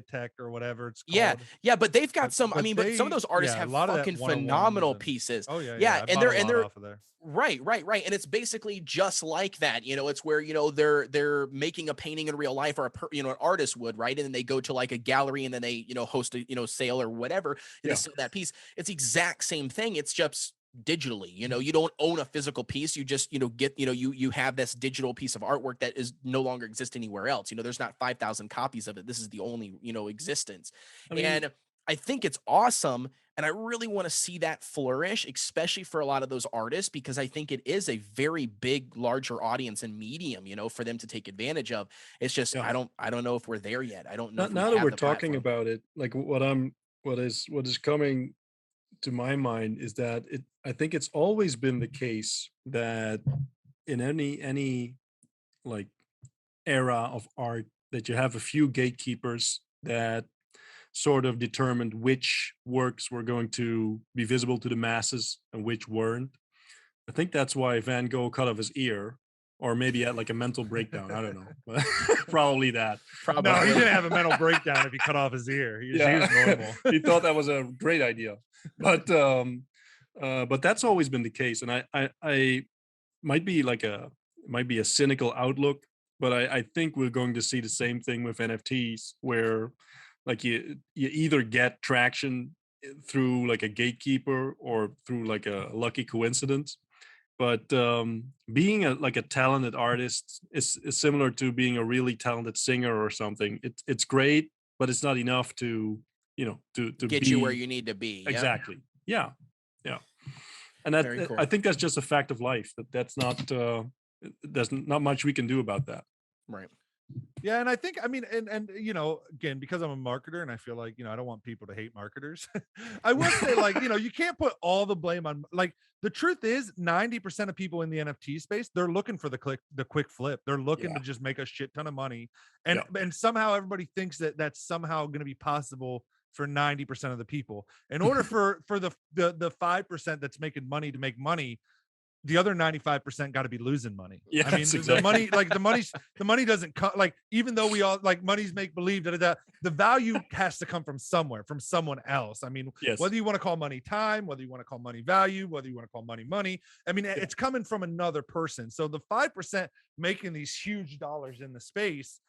tech or whatever it's Yeah, called. yeah, but they've got But some. I but mean, but some of they those artists yeah, a have lot of that fucking 101s phenomenal and pieces. oh yeah, Yeah, yeah. I and bought a they're and lot they're off of there. right, and it's basically just like that. It's where they're making a painting in real life, or an artist would, right, and then they go to like a gallery, and then they host a sale or whatever, and they Yeah. sell that piece. It's the exact same thing. It's just digitally. You don't own a physical piece. You just get you have this digital piece of artwork that is no longer exist anywhere else. There's not 5,000 copies of it. This is the only existence. I mean, And I think it's awesome. And I really want to see that flourish, especially for a lot of those artists, because I think it is a very big, larger audience and medium, for them to take advantage of. It's just, yeah. I don't know if we're there yet. I don't know if we Now that have we're the talking platform. about it, like what is coming to my mind is that I think it's always been the case that in any like era of art, that you have a few gatekeepers that sort of determined which works were going to be visible to the masses and which weren't. I think that's why Van Gogh cut off his ear, or maybe had like a mental breakdown. I don't know, but probably that. No, he Probably. didn't have a mental breakdown if he cut off his ear. He Yeah, was normal. he thought that was a great idea, but that's always been the case, and I might be like might be a cynical outlook, but I think we're going to see the same thing with NFTs, where like you either get traction through like a gatekeeper or through like a lucky coincidence. But being like a talented artist is similar to being a really talented singer or something. It's great, but it's not enough to to Get you where be you need to be. Yep. exactly. Yeah, yeah. And Very I cool. think that's just a fact of life. That's not there's not much we can do about that. Right. Yeah, and I think I mean, and again, because I'm a marketer, and I feel like I don't want people to hate marketers. I will say, like, you can't put all the blame on. Like, the truth is, 90% of people in the NFT space, they're looking for the quick flip. They're looking Yeah, to just make a shit ton of money, yeah, and somehow everybody thinks that that's somehow going to be possible for 90% of the people. In order for the 5% that's making money to make money, the other 95% got to be losing money. I mean, yes, the exactly. money, like the money doesn't come, like, even though we all like money's make believe that the value has to come from somewhere, from someone else. I mean, Yes, whether you want to call money time, whether you want to call money value, whether you want to call money, I mean, yeah, it's coming from another person. So the 5% making these huge dollars in the space,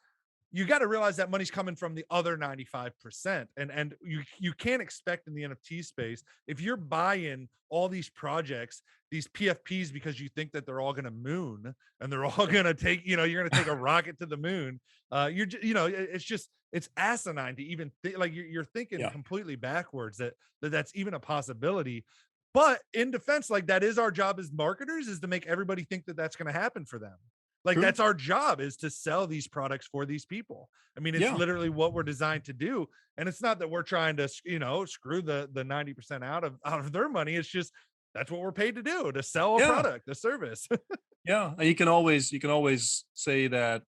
you got to realize that money's coming from the other 95%. And you can't expect in the NFT space, if you're buying all these projects, these PFPs, because you think that they're all going to moon and they're all going to take, you're going to take a rocket to the moon. It's asinine to even think, like you're thinking completely backwards that's even a possibility. But in defense, like that is our job as marketers, is to make everybody think that that's going to happen for them. Like that's our job, is to sell these products for these people. I mean, it's literally what we're designed to do. And it's not that we're trying to, screw the 90% out of their money. It's just, that's what we're paid to do, to sell a product, a service. And you can always say that,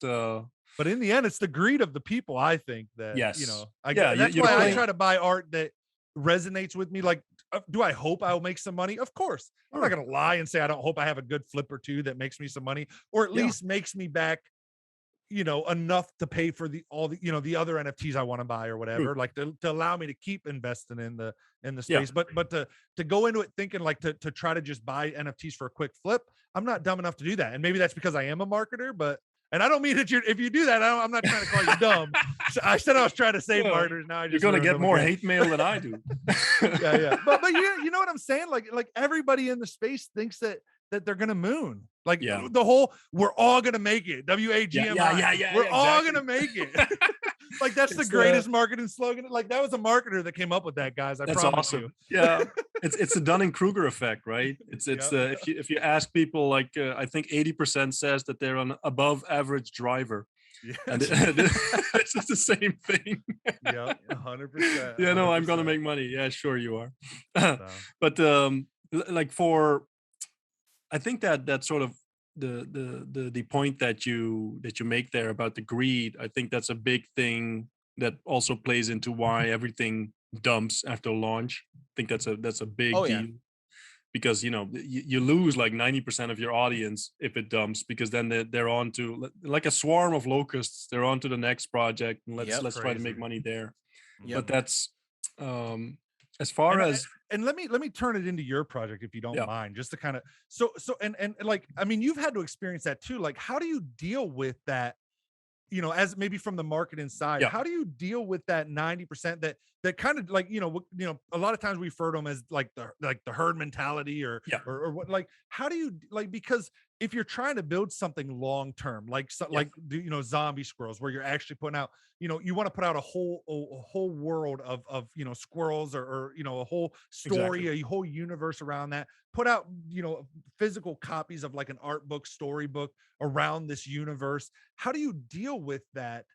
but in the end, it's the greed of the people, I think, that, that's you're why playing. I try to buy art that resonates with me. Like, do I hope I'll make some money? Of course. I'm not going to lie and say I don't hope I have a good flip or two that makes me some money, or at least makes me back, enough to pay for the other NFTs I want to buy or whatever, like to allow me to keep investing in the space. But to go into it thinking like to try to just buy NFTs for a quick flip, I'm not dumb enough to do that. And maybe that's because I am a marketer, and I don't mean that if you do that, I'm not trying to call you dumb. I said I was trying to save marketers. Now you're going to get more hate mail than I do. But you know what I'm saying? Like everybody in the space thinks that they're going to moon. Like the whole, we're all going to make it. WAGMI. We're all going to make it. Like that's the greatest marketing slogan. Like that was a marketer that came up with that, guys. That's awesome. Yeah. It's the Dunning-Kruger effect, right? If you ask people, like I think 80% says that they're an above average driver. Yeah, and it's just the same thing. 100%. Yeah, no, I'm gonna make money. Yeah, sure you are. But I think that sort of the point that you make there about the greed, I think that's a big thing that also plays into why everything dumps after launch. I think that's a big deal. Because you lose like 90% of your audience if it dumps, because then they're on to, like a swarm of locusts, they're on to the next project, and let's try to make money there. But that's as far as let me turn it into your project, if you don't mind, just to kind of and like, I mean, you've had to experience that too. Like, how do you deal with that? As maybe from the marketing side, how do you deal with that 90% that kind of like, a lot of times we refer to them as like the herd mentality or what, like, how do you, like, because if you're trying to build something long-term, like Zombie Squirrels, where you're actually putting out, you want to put out a whole world of squirrels, or a whole story, a whole universe around that, put out, physical copies of like an art book, storybook around this universe. How do you deal with that?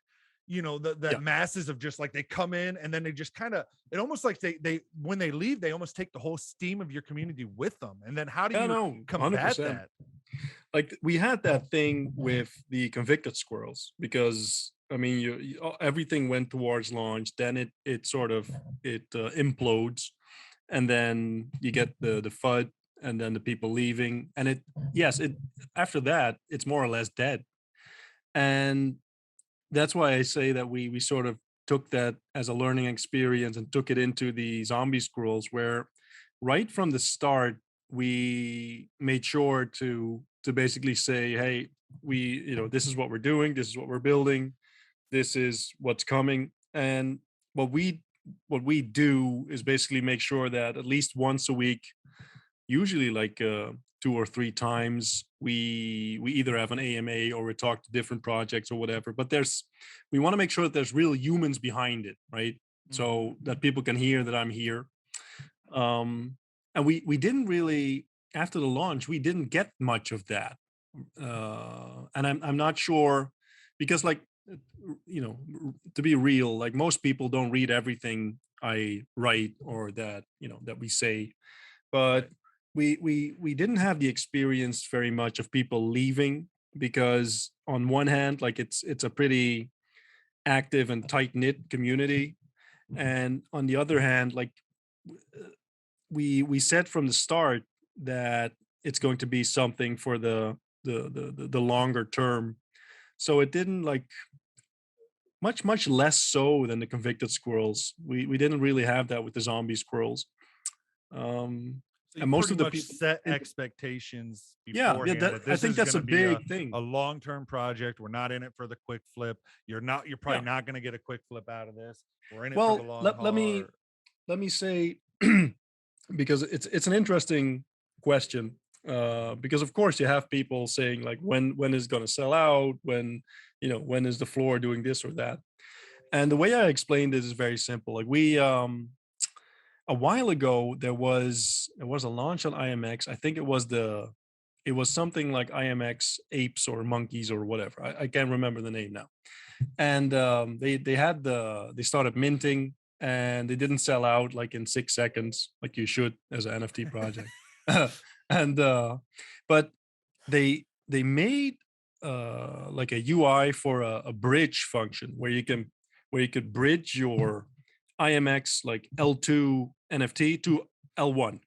The masses of just like, they come in and then they just kind of, it almost like they when they leave, they almost take the whole steam of your community with them. And then how do you combat 100%. That? Like we had that thing with the Convicted Squirrels, because I mean, everything went towards launch, then it sort of implodes, and then you get the FUD, and then the people leaving, and it after that it's more or less dead. And that's why I say that we sort of took that as a learning experience and took it into the Zombie Squirrels, where right from the start we made sure to basically say, hey, this is what we're doing, this is what we're building, this is what's coming. And what we do is basically make sure that at least once a week, usually like 2 or 3 times, we either have an AMA or we talk to different projects or whatever. But we want to make sure that there's real humans behind it, right? Mm-hmm. So that people can hear that I'm here. And we didn't really, after the launch, we didn't get much of that. And I'm not sure, because like, to be real, like most people don't read everything I write or that we say. But we didn't have the experience very much of people leaving, because on one hand, like it's a pretty active and tight-knit community, and on the other hand, like we said from the start that it's going to be something for the longer term. So it didn't, like, much less so than the Convicted Squirrels. We didn't really have that with the Zombie Squirrels. So you and most pretty of the much people set expectations yeah, beforehand that, that I this think is that's going a to be big thing. a long-term project. We're not in it for the quick flip. You're probably not going to get a quick flip out of this. We're in it for the Well, long haul. let me say because it's an interesting question, because of course you have people saying like when is going to sell out, when when is the floor doing this or that. And the way I explained it is very simple. Like we a while ago there was a launch on IMX. I think it was something like IMX apes or monkeys or whatever. I can't remember the name now. And they started minting, and they didn't sell out like in 6 seconds, like you should as an NFT project. And but they made like a UI for a bridge function where you could bridge your IMX like L2 NFT to L1.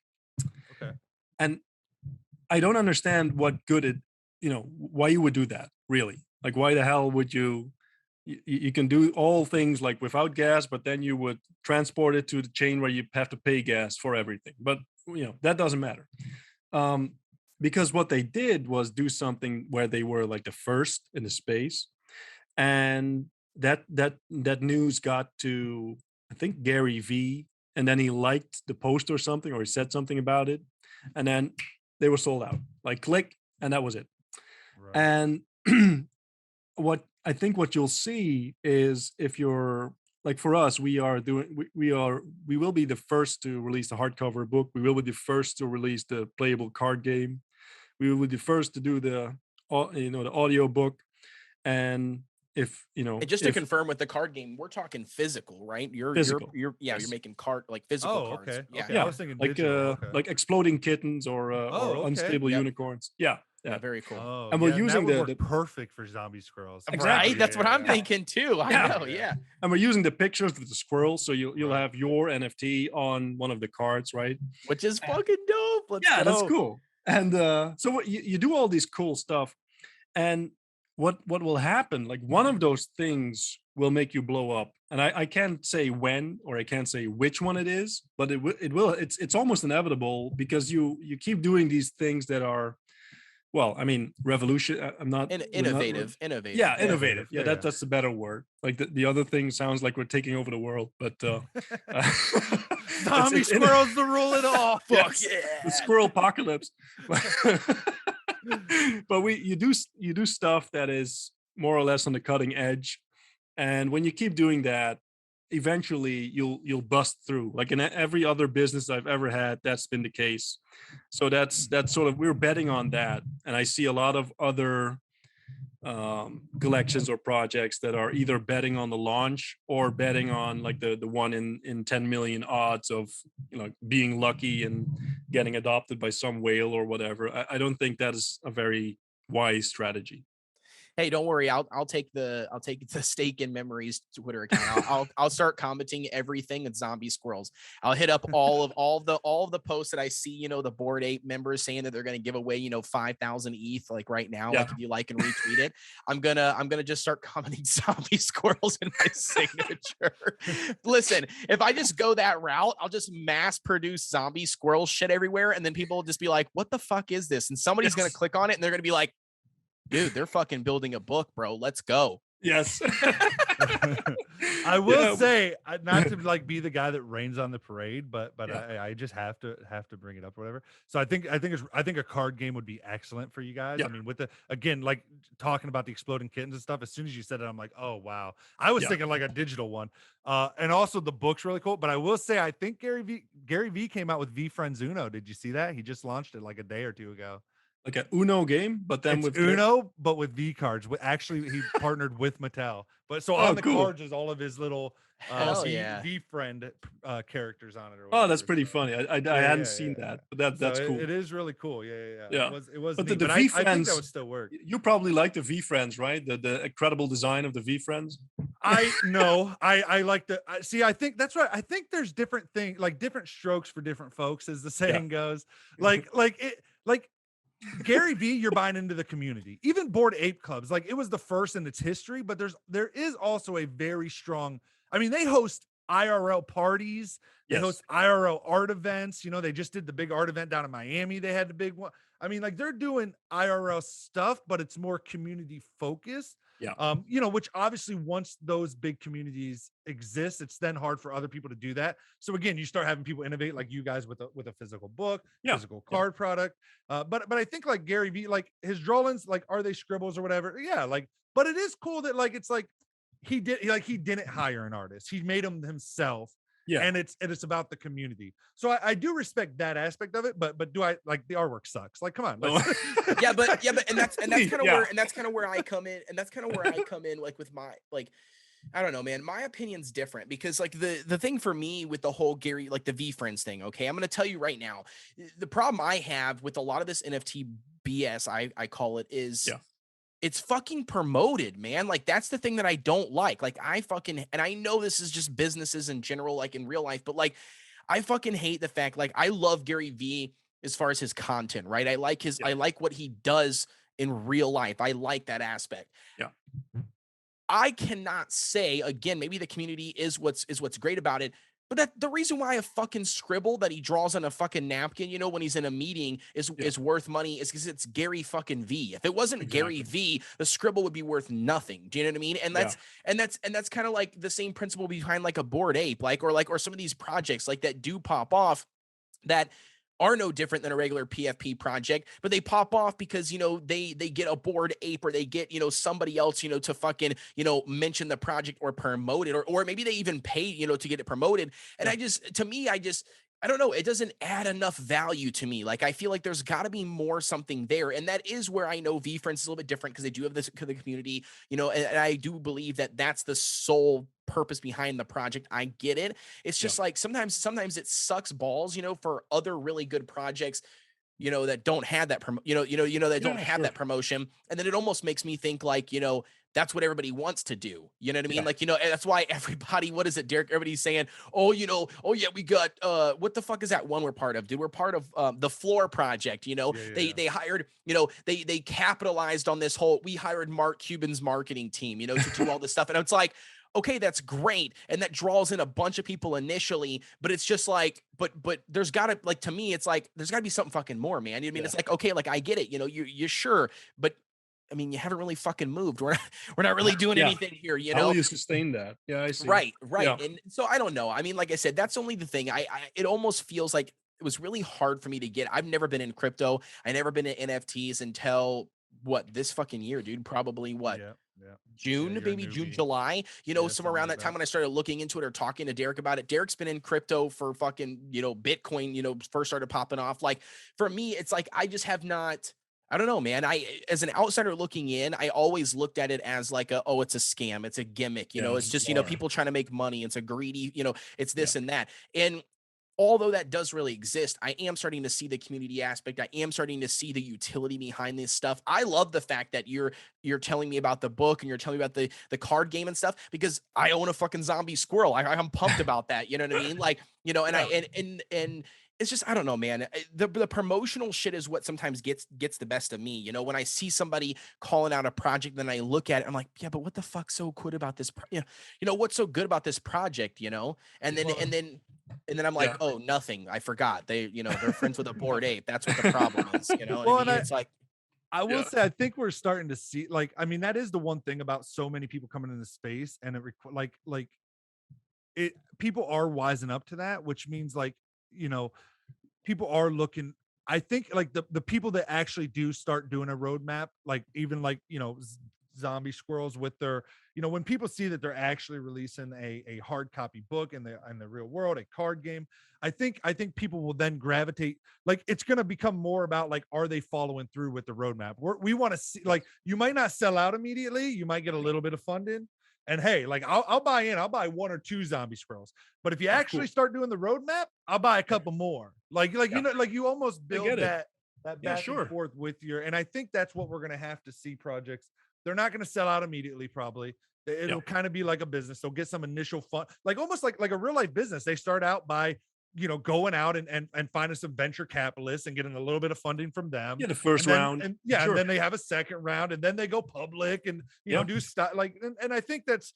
Okay. And I don't understand what good it, why you would do that, really. Like, why the hell would you can do all things like without gas, but then you would transport it to the chain where you have to pay gas for everything. But that doesn't matter. Because what they did was do something where they were like the first in the space, and that news got to, I think, Gary V, and then he liked the post or something, or he said something about it, and then they were sold out. Like, click, and that was it. Right. And what you'll see is, if you're like, for us, we will be the first to release the hardcover book. We will be the first to release the playable card game. We will be the first to do the audio book. And if And just to confirm with the card game, we're talking physical, right? Physical, you're yes. making card, like physical cards. Okay. Yeah. Okay. I was thinking like digital. Okay. like exploding kittens or okay. unstable Yep. unicorns. Yeah. Yeah, very cool. Oh, And we're yeah, using that would the work perfect for Zombie Squirrels. Exactly. Right? That's what I'm thinking too. I Yeah. know, yeah. And we're using the pictures of the squirrels, so you'll Right. have your NFT on one of the cards, right? Which is fucking dope. Let's go. That's cool. And so you do all these cool stuff, and what will happen? Like, one of those things will make you blow up, and I can't say when, or I can't say which one it is, but it will. It's almost inevitable, because you keep doing these things that are, well, I mean, revolution. I'm not Innovative. Yeah, innovative. Yeah, Yeah. that's the better word. Like, the other thing sounds like we're taking over the world, but Zombie Squirrels to rule it all. Fuck Yes, yeah. the squirrel apocalypse. But you do stuff that is more or less on the cutting edge, and when you keep doing that, eventually you'll bust through. Like, in every other business I've ever had, that's been the case. So that's sort of, we're betting on that, and I see a lot of other collections or projects that are either betting on the launch, or betting on like the 1 in 10 million odds of being lucky and getting adopted by some whale or whatever. I don't think that is a very wise strategy. Hey, don't worry. I'll take the Stake in Memories Twitter account. I'll start commenting everything at Zombie Squirrels. I'll hit up all of the posts that I see. The Bored Ape members saying that they're going to give away 5,000 ETH like right now. Yeah. Like, if you like and retweet it, I'm gonna just start commenting Zombie Squirrels in my signature. Listen, if I just go that route, I'll just mass produce Zombie Squirrel shit everywhere, and then people will just be like, "What the fuck is this?" And somebody's gonna click on it, and they're gonna be like, "Dude, they're fucking building a book, bro. Let's go." Yes. I will say, not to like be the guy that rains on the parade, but I just have to bring it up or whatever. So I think a card game would be excellent for you guys. Yeah. I mean, with the, again, like talking about the exploding kittens and stuff, as soon as you said it, I'm like, oh wow. I was thinking like a digital one. And also the book's really cool. But I will say, I think Gary V came out with V Friends Uno. Did you see that? He just launched it like a day or two ago. Like an Uno game, but then It's with Uno, but with V cards. Actually, he partnered with Mattel. But so on the cool. cards is all of his little Hell yeah. V friend characters on it. Or Oh, whatever, that's pretty so. funny. I hadn't seen that, but that's So cool. It is really cool. Yeah. Yeah. It was But neat. the But V I think friends, that would still work. You probably like the V friends, right? The incredible design of the V friends. I like the see. I think that's right. I think there's different things, like different strokes for different folks, as the saying goes. Like Gary V, you're buying into the community. Even Bored Ape Clubs, like, it was the first in its history, but there is also a very strong, I mean, they host IRL parties. They Yes. host IRL art events. You know, they just did the big art event down in Miami. They had the big one. I mean, like they're doing IRL stuff, but it's more community focused. Yeah. You know, which obviously once those big communities exist, it's then hard for other people to do that. So again, you start having people innovate like you guys with a physical book, Yeah. physical card product. But I think like Gary Vee, like his drawings, like are they scribbles or whatever? Yeah, like, but it is cool that like it's like he didn't hire an artist. He made them himself. Yeah. And it's about the community. So I do respect that aspect of it, but do I like the artwork sucks? Like, come on. No. yeah, but and that's kind of Yeah. where I come in, and that's kind of where I come in, like with my like, I don't know, man. My opinion's different because like the thing for me with the whole Gary, like the V Friends thing, okay, I'm gonna tell you right now, the problem I have with a lot of this NFT BS, I call it, is it's fucking promoted, man. Like that's the thing that I don't like. Like I fucking, and I know this is just businesses in general, like in real life, but like I fucking hate the fact, like I love Gary Vee as far as his content, right? I like I like what he does in real life. I like that aspect. Yeah. I cannot say, again, maybe the community is what's great about it, but that the reason why a fucking scribble that he draws on a fucking napkin, you know, when he's in a meeting is worth money is because it's Gary fucking V. If it wasn't Gary V, the scribble would be worth nothing. Do you know what I mean? And that's kind of like the same principle behind like a Bored Ape, or some of these projects like that do pop off that are no different than a regular PFP project, but they pop off because, you know, they get a Bored Ape, or they get, you know, somebody else, you know, to fucking, you know, mention the project or promote it, or maybe they even pay, you know, to get it promoted. And I don't know, it doesn't add enough value to me. Like I feel like there's got to be more something there. And that is where I know V Friends is a little bit different because they do have this the community, you know, and I do believe that that's the sole purpose behind the project. I get it. It's just like sometimes it sucks balls, you know, for other really good projects, you know, that don't have that that don't have that promotion. And then it almost makes me think like, you know, that's what everybody wants to do. You know what I mean? Like, you know, and that's why everybody, what is it, Derek? Everybody's saying, oh, you know, oh yeah, we got what the fuck is that one we're part of? Dude, we're part of the Floor Project, you know. They hired, you know, they capitalized on this whole, we hired Mark Cuban's marketing team, you know, to do all this stuff. And it's like, okay, that's great. And that draws in a bunch of people initially, but it's just like, but there's gotta, like, to me, it's like, there's gotta be something fucking more, man. I mean, it's like, okay, like I get it, you know, you're sure, but I mean, you haven't really fucking moved. We're not really doing anything here, you know? How will you sustain that? Yeah, I see. Right. Yeah. And so I don't know. I mean, like I said, that's only the thing. It almost feels like it was really hard for me to get. I've never been in crypto. I never been in NFTs until this fucking year, dude. Probably June, maybe June, July, you know, somewhere around that time when I started looking into it or talking to Derek about it. Derek's been in crypto for fucking, you know, Bitcoin, you know, first started popping off. Like for me, it's like, I just have not, I don't know, man. As an outsider looking in, I always looked at it as like it's a scam. It's a gimmick, you know, it's just, you know, people trying to make money. It's a greedy, you know, it's this and that. And although that does really exist, I am starting to see the community aspect. I am starting to see the utility behind this stuff. I love the fact that you're telling me about the book and you're telling me about the card game and stuff, because I own a fucking zombie squirrel. I'm pumped about that. You know what I mean? Like, you know, and and it's just, I don't know, man. The promotional shit is what sometimes gets the best of me. You know, when I see somebody calling out a project, then I look at it, I'm like, yeah, but what the fuck's so good about this? You know, what's so good about this project? You know, and then I'm like, oh, nothing. I forgot. They're friends with a Bored Ape. That's what the problem is. You know, what I mean? It's like, I will say, I think we're starting to see, like, I mean, that is the one thing about so many people coming into space, and people are wising up to that, which means, like, you know, people are looking. I think like the people that actually do start doing a roadmap, like even like, you know, Zombie Squirrels with their, you know, when people see that they're actually releasing a hard copy book in the real world, a card game, I think people will then gravitate. Like it's going to become more about like, are they following through with the roadmap? We want to see, like, you might not sell out immediately, you might get a little bit of funding. And hey, like I'll buy in. I'll buy 1 or 2 Zombie Squirrels. But if you actually start doing the roadmap, I'll buy a couple more. Like you know, like you almost build that back and forth with your. And I think that's what we're gonna have to see projects. They're not gonna sell out immediately, probably. It'll kind of be like a business. They'll get some initial fun, like almost like a real life business. They start out by, you know, going out and finding some venture capitalists and getting a little bit of funding from them. Yeah, the first round. And then they have a second round, and then they go public and, you know, do stuff like, and I think that's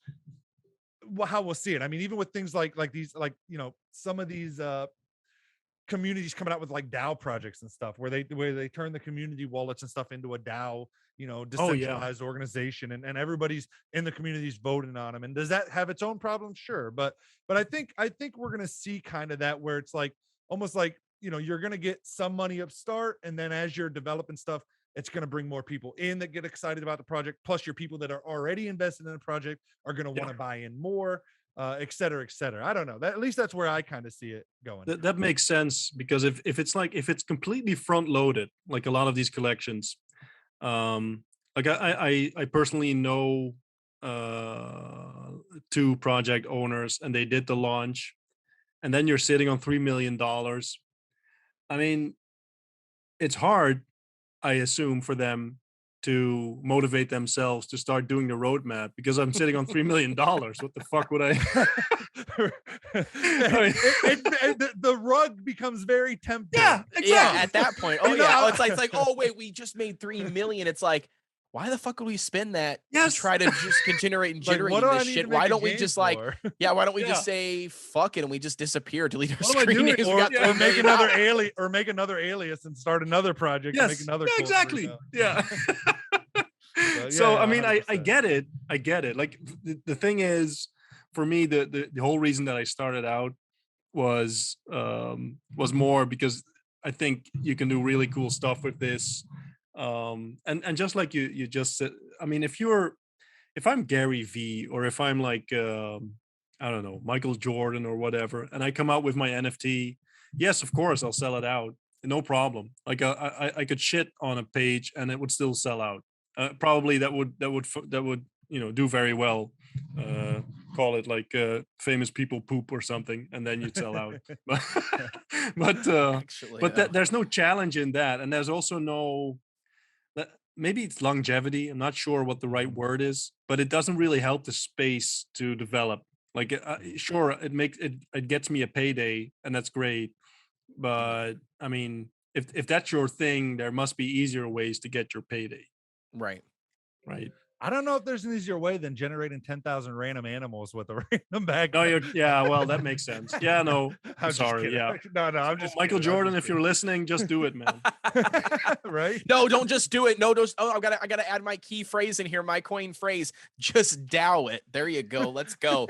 how we'll see it. I mean, even with things like these, like, you know, some of these communities coming out with like DAO projects and stuff where they turn the community wallets and stuff into a DAO, you know, Oh yeah. decentralized organization, and everybody's in the communities voting on them. And does that have its own problems? Sure. But I think we're gonna see kind of that where it's like almost like, you know, you're gonna get some money up start, and then as you're developing stuff, it's going to bring more people in that get excited about the project. Plus, your people that are already invested in the project are going to want to buy in more, et cetera, et cetera. I don't know. That, at least that's where I kind of see it going. That makes sense, because if it's like, if it's completely front loaded, like a lot of these collections, like I personally know two project owners, and they did the launch, and then you're sitting on $3 million. I mean, it's hard, I assume, for them to motivate themselves to start doing the roadmap, because I'm sitting on $3 million. What the fuck would I? The rug becomes very tempting. Yeah, exactly. Yeah, at that point. Oh You know, yeah. Oh, it's like, oh wait, we just made 3 million. It's like, why the fuck would we spend that Yes. to try to just generate and Like, generate what do I this need shit? to make Why a don't we game just like, for? yeah, why don't we Yeah. just say fuck it and we just disappear, delete our What am I screen doing? names? We Or- got yeah. Or $3 make million. another alias, or make another alias and start another project. And make Yes. another Yeah, corporate, exactly. yeah. Yeah. So, So yeah, I mean, I 100%. get it. I get it. Like the thing is, for me, the whole reason that I started out was more because I think you can do really cool stuff with this. And just like you just said, I mean, if I'm Gary V, or if I'm like I don't know, Michael Jordan or whatever, and I come out with my NFT, yes, of course I'll sell it out, no problem. Like I could shit on a page and it would still sell out. Probably that would, you know, do very well. Call it like famous people poop or something, and then you'd sell out. but Actually, there's no challenge in that, and there's also no, maybe it's longevity. I'm not sure what the right word is, but it doesn't really help the space to develop. Like, sure, it gets me a payday, and that's great. But I mean, if that's your thing, there must be easier ways to get your payday, right. right? I don't know if there's an easier way than generating 10,000 random animals with a random bag. No, yeah, well, that makes sense. Yeah, no, I'm just sorry, kidding. yeah. No, I'm just Michael kidding. I'm Jordan, just if you're listening, just do it, man. kidding. Right? No, don't just do it. No, I gotta add my key phrase in here, my coin phrase. Just dow it. There you go. Let's go.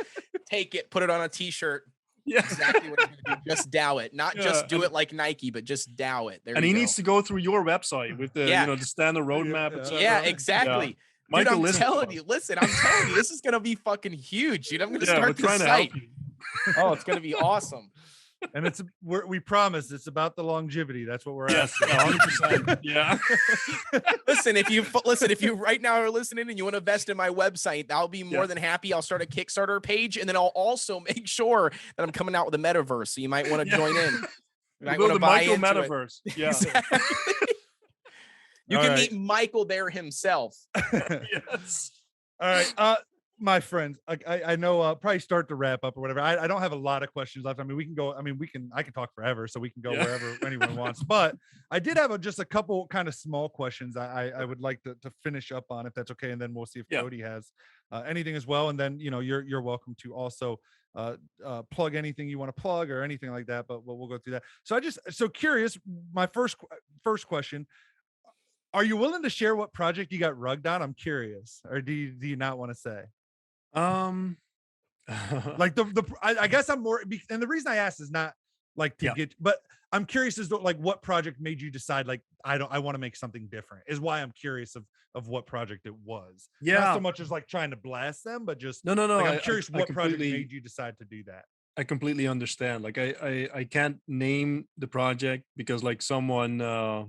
Take it, put it on a t-shirt. Yeah, Exactly what he's gonna do. Just dow it. Not just Yeah, do it like Nike, but just dow it. There and you he go. needs to go through your website with the, Yeah. you know, the standard roadmap, Yeah, etc. Yeah, exactly. Dude, Michael, I'm listen. telling you, listen, I'm telling you, this is gonna be fucking huge, dude. I'm gonna Yeah, we're start this trying to site. help you. Oh, it's gonna be awesome. And we promise it's about the longevity. That's what we're Yes, asking. 100%. Yeah. Listen, if you right now are listening and you want to invest in my website, I'll be more than happy. I'll start a Kickstarter page, and then I'll also make sure that I'm coming out with a metaverse. So you might want to join in. You might Build want to the buy Michael into it. metaverse. Yeah. Exactly. You All can right. meet Michael there himself. Yes. All right. My friends, I know probably start to wrap up or whatever. I don't have a lot of questions left. I mean, we can go, I can talk forever, so we can go wherever anyone wants. But I did have just a couple kind of small questions I would like to finish up on, if that's okay. And then we'll see if Cody has anything as well. And then, you know, you're welcome to also plug anything you want to plug or anything like that, but we'll go through that. So so curious, my first question, are you willing to share what project you got rugged on? I'm curious. Or do you not want to say? Like I guess I'm more, and the reason I asked is not like to get, but I'm curious as to like what project made you decide like I want to make something different, is why I'm curious of what project it was. Not so much as like trying to blast them, but just no. like, I'm curious I what project completely- made you decide to do that. I completely understand. Like I can't name the project because like someone I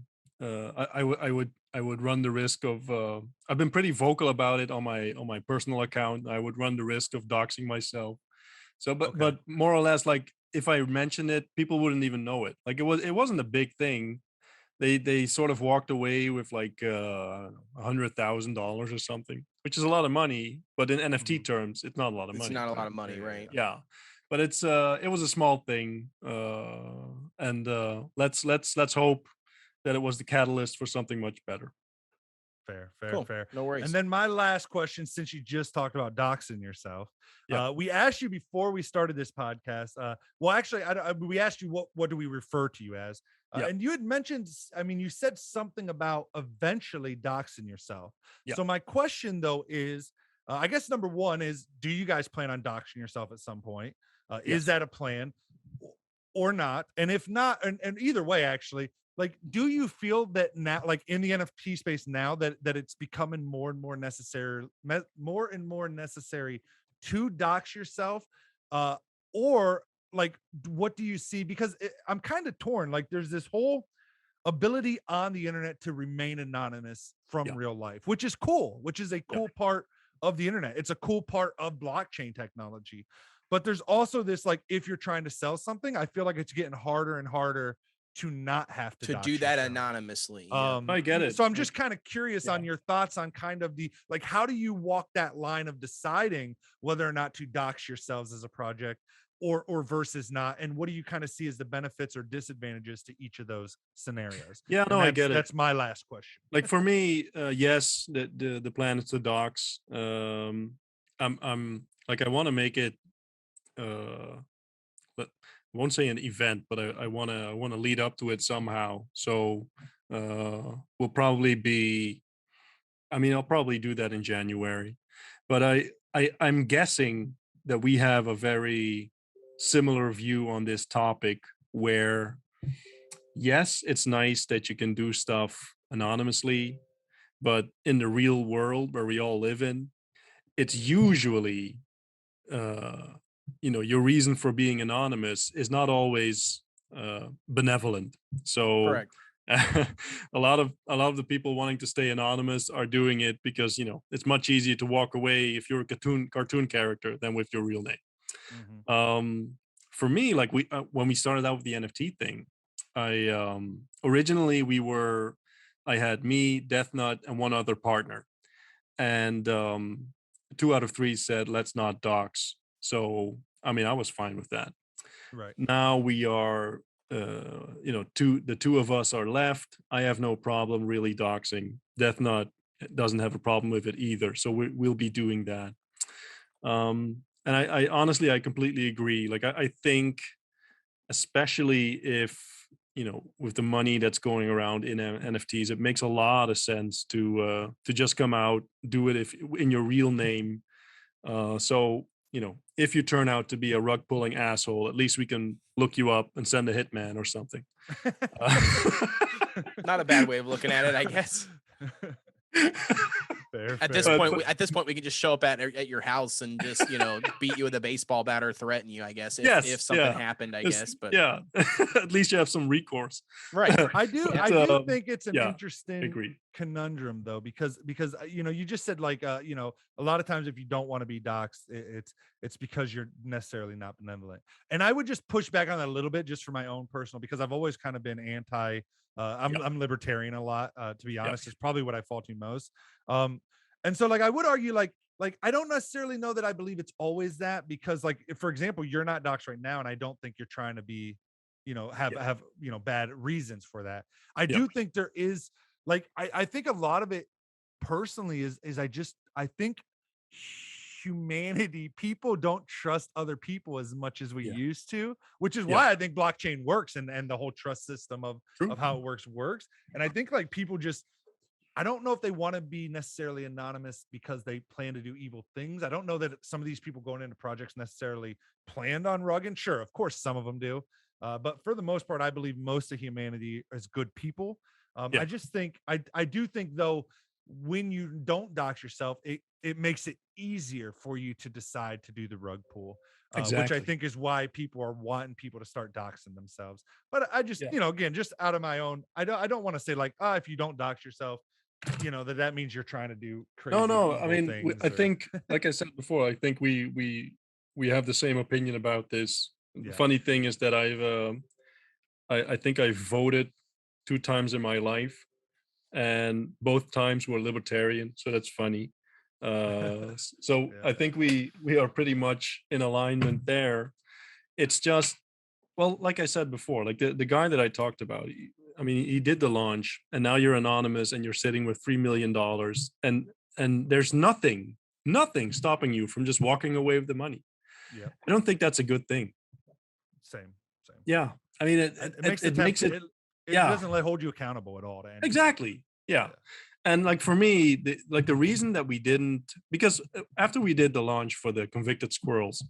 would run the risk of I've been pretty vocal about it on my personal account. I would run the risk of doxing myself. So but more or less, like if I mention it, people wouldn't even know it. Like it wasn't a big thing. They sort of walked away with like $100,000 or something, which is a lot of money, but in NFT terms, it's not a lot of money. It's not a lot of money, right? Yeah, but it was a small thing, and let's hope that it was the catalyst for something much better. Fair, fair, Cool. fair. No worries. And then my last question, since you just talked about doxing yourself, Yeah. we asked you before we started this podcast. Well, actually, we asked you what do we refer to you as, Yeah. and you had mentioned. I mean, you said something about eventually doxing yourself. Yeah. So my question though is, I guess number one is, do you guys plan on doxing yourself at some point? Yes. Is that a plan or not? And if not, and either way, actually, like, do you feel that now, like in the NFT space now, that it's becoming more and more necessary, more and more necessary to dox yourself, uh, or like, what do you see? Because I'm kind of torn. Like, there's this whole ability on the internet to remain anonymous from Yeah. real life, which is cool, which is a cool part of the internet. It's a cool part of blockchain technology. But there's also this, like, if you're trying to sell something, I feel like it's getting harder and harder to not have to To dox do that yourself. anonymously. Yeah. I get it. So I'm just kind of curious on Yeah. your thoughts on kind of the, like, how do you walk that line of deciding whether or not to dox yourselves as a project or versus not, and what do you kind of see as the benefits or disadvantages to each of those scenarios? Yeah, And no, I get it. That's my last question. Like for me, yes, the plan is to dox. I'm like, I want to make it but I won't say an event, but I wanna lead up to it somehow. So we'll probably be, I mean, I'll probably do that in January. But I'm guessing that we have a very similar view on this topic where yes, it's nice that you can do stuff anonymously, but in the real world where we all live in, it's usually uh, your reason for being anonymous is not always benevolent. So Correct. a lot of the people wanting to stay anonymous are doing it because it's much easier to walk away if you're a cartoon character than with your real name. Mhm. For me, like when we started out with the NFT thing, I originally I had me, Death Nut, and one other partner, and 2 out of 3 said let's not dox. So I mean, I was fine with that. Right. Now we are, the two of us are left. I have no problem really doxing. Death Nut doesn't have a problem with it either. So we'll be doing that. And I honestly, I completely agree. Like I think, especially if with the money that's going around in NFTs, it makes a lot of sense to just come out, do it if in your real name. So if you turn out to be a rug pulling asshole, at least we can look you up and send a hitman or something. Not a bad way of looking at it, I guess. Fair, At this fair. point, at this point, we can just show up at your house and just beat you with a baseball bat or threaten you. I guess if something happened, I guess. But yeah, at least you have some recourse. Right. I do think it's an interesting agreed. conundrum though, because you just said, like, a lot of times if you don't want to be doxxed, it's because you're necessarily not benevolent. And I would just push back on that a little bit just for my own personal, because I've always kind of been anti, I'm libertarian a lot, to be honest. Is probably what I fall to most. And so, like, I would argue, like I don't necessarily know that I believe it's always that, because, like, if, for example, you're not doxxed right now, and I don't think you're trying to be, have bad reasons for that. I do think there is, like, I think a lot of it personally is I think humanity, people don't trust other people as much as we used to, which is why I think blockchain works, and the whole trust system of how it works. And I think, like, people just, I don't know if they want to be necessarily anonymous because they plan to do evil things. I don't know that some of these people going into projects necessarily planned on rugging. Sure, of course, some of them do. But for the most part, I believe most of humanity is good people. I just think, I do think, though, when you don't dox yourself, it makes it easier for you to decide to do the rug pull, which I think is why people are wanting people to start doxing themselves. But I just, again, just out of my own, I don't want to say, like, if you don't dox yourself, that means you're trying to do crazy. No. I evil mean, things, I or think, like I said before, I think we have the same opinion about this. The Yeah. funny thing is that I think I voted 2 times in my life, and both times were libertarian. So that's funny. So I think we are pretty much in alignment there. It's just, well, like I said before, like the guy that I talked about, I mean, he did the launch, and now you're anonymous, and you're sitting with $3 million, and there's nothing stopping you from just walking away with the money. Yeah. I don't think that's a good thing. Same. Yeah, I mean, It makes it makes it. it Yeah, doesn't hold you accountable at all to anything. exactly. Yeah. And like for me, the reason that we didn't, because after we did the launch for the Convicted Squirrels,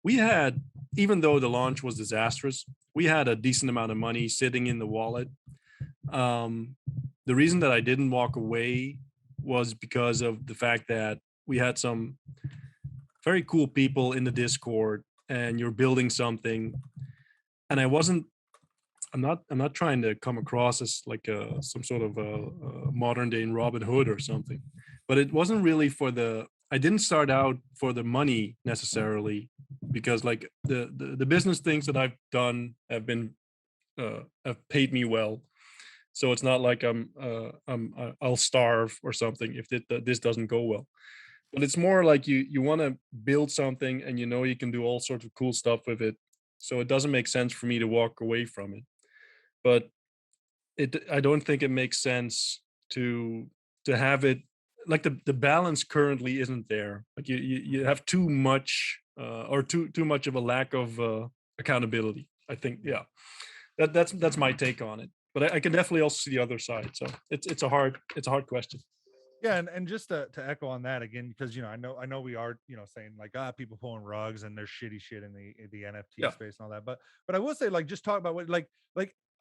we had, even though the launch was disastrous, we had a decent amount of money sitting in the wallet. The reason that I didn't walk away was because of the fact that we had some very cool people in the Discord, and you're building something, and I'm not trying to come across as like some sort of a modern day Robin Hood or something, but it wasn't really I didn't start out for the money necessarily, because like the business things that I've done have have paid me well. So it's not like I'll starve or something if this doesn't go well. But it's more like you want to build something, and you know you can do all sorts of cool stuff with it. So it doesn't make sense for me to walk away from it. But I don't think it makes sense to have it like the balance currently isn't there. Like you have too much or too much of a lack of accountability. I think, yeah, that's my take on it. But I can definitely also see the other side. So it's a hard question. Yeah, and just to echo on that again, because I know we are saying like people pulling rugs and there's shitty shit in the NFT Yeah. space and all that, but I will say, like, just talk about what like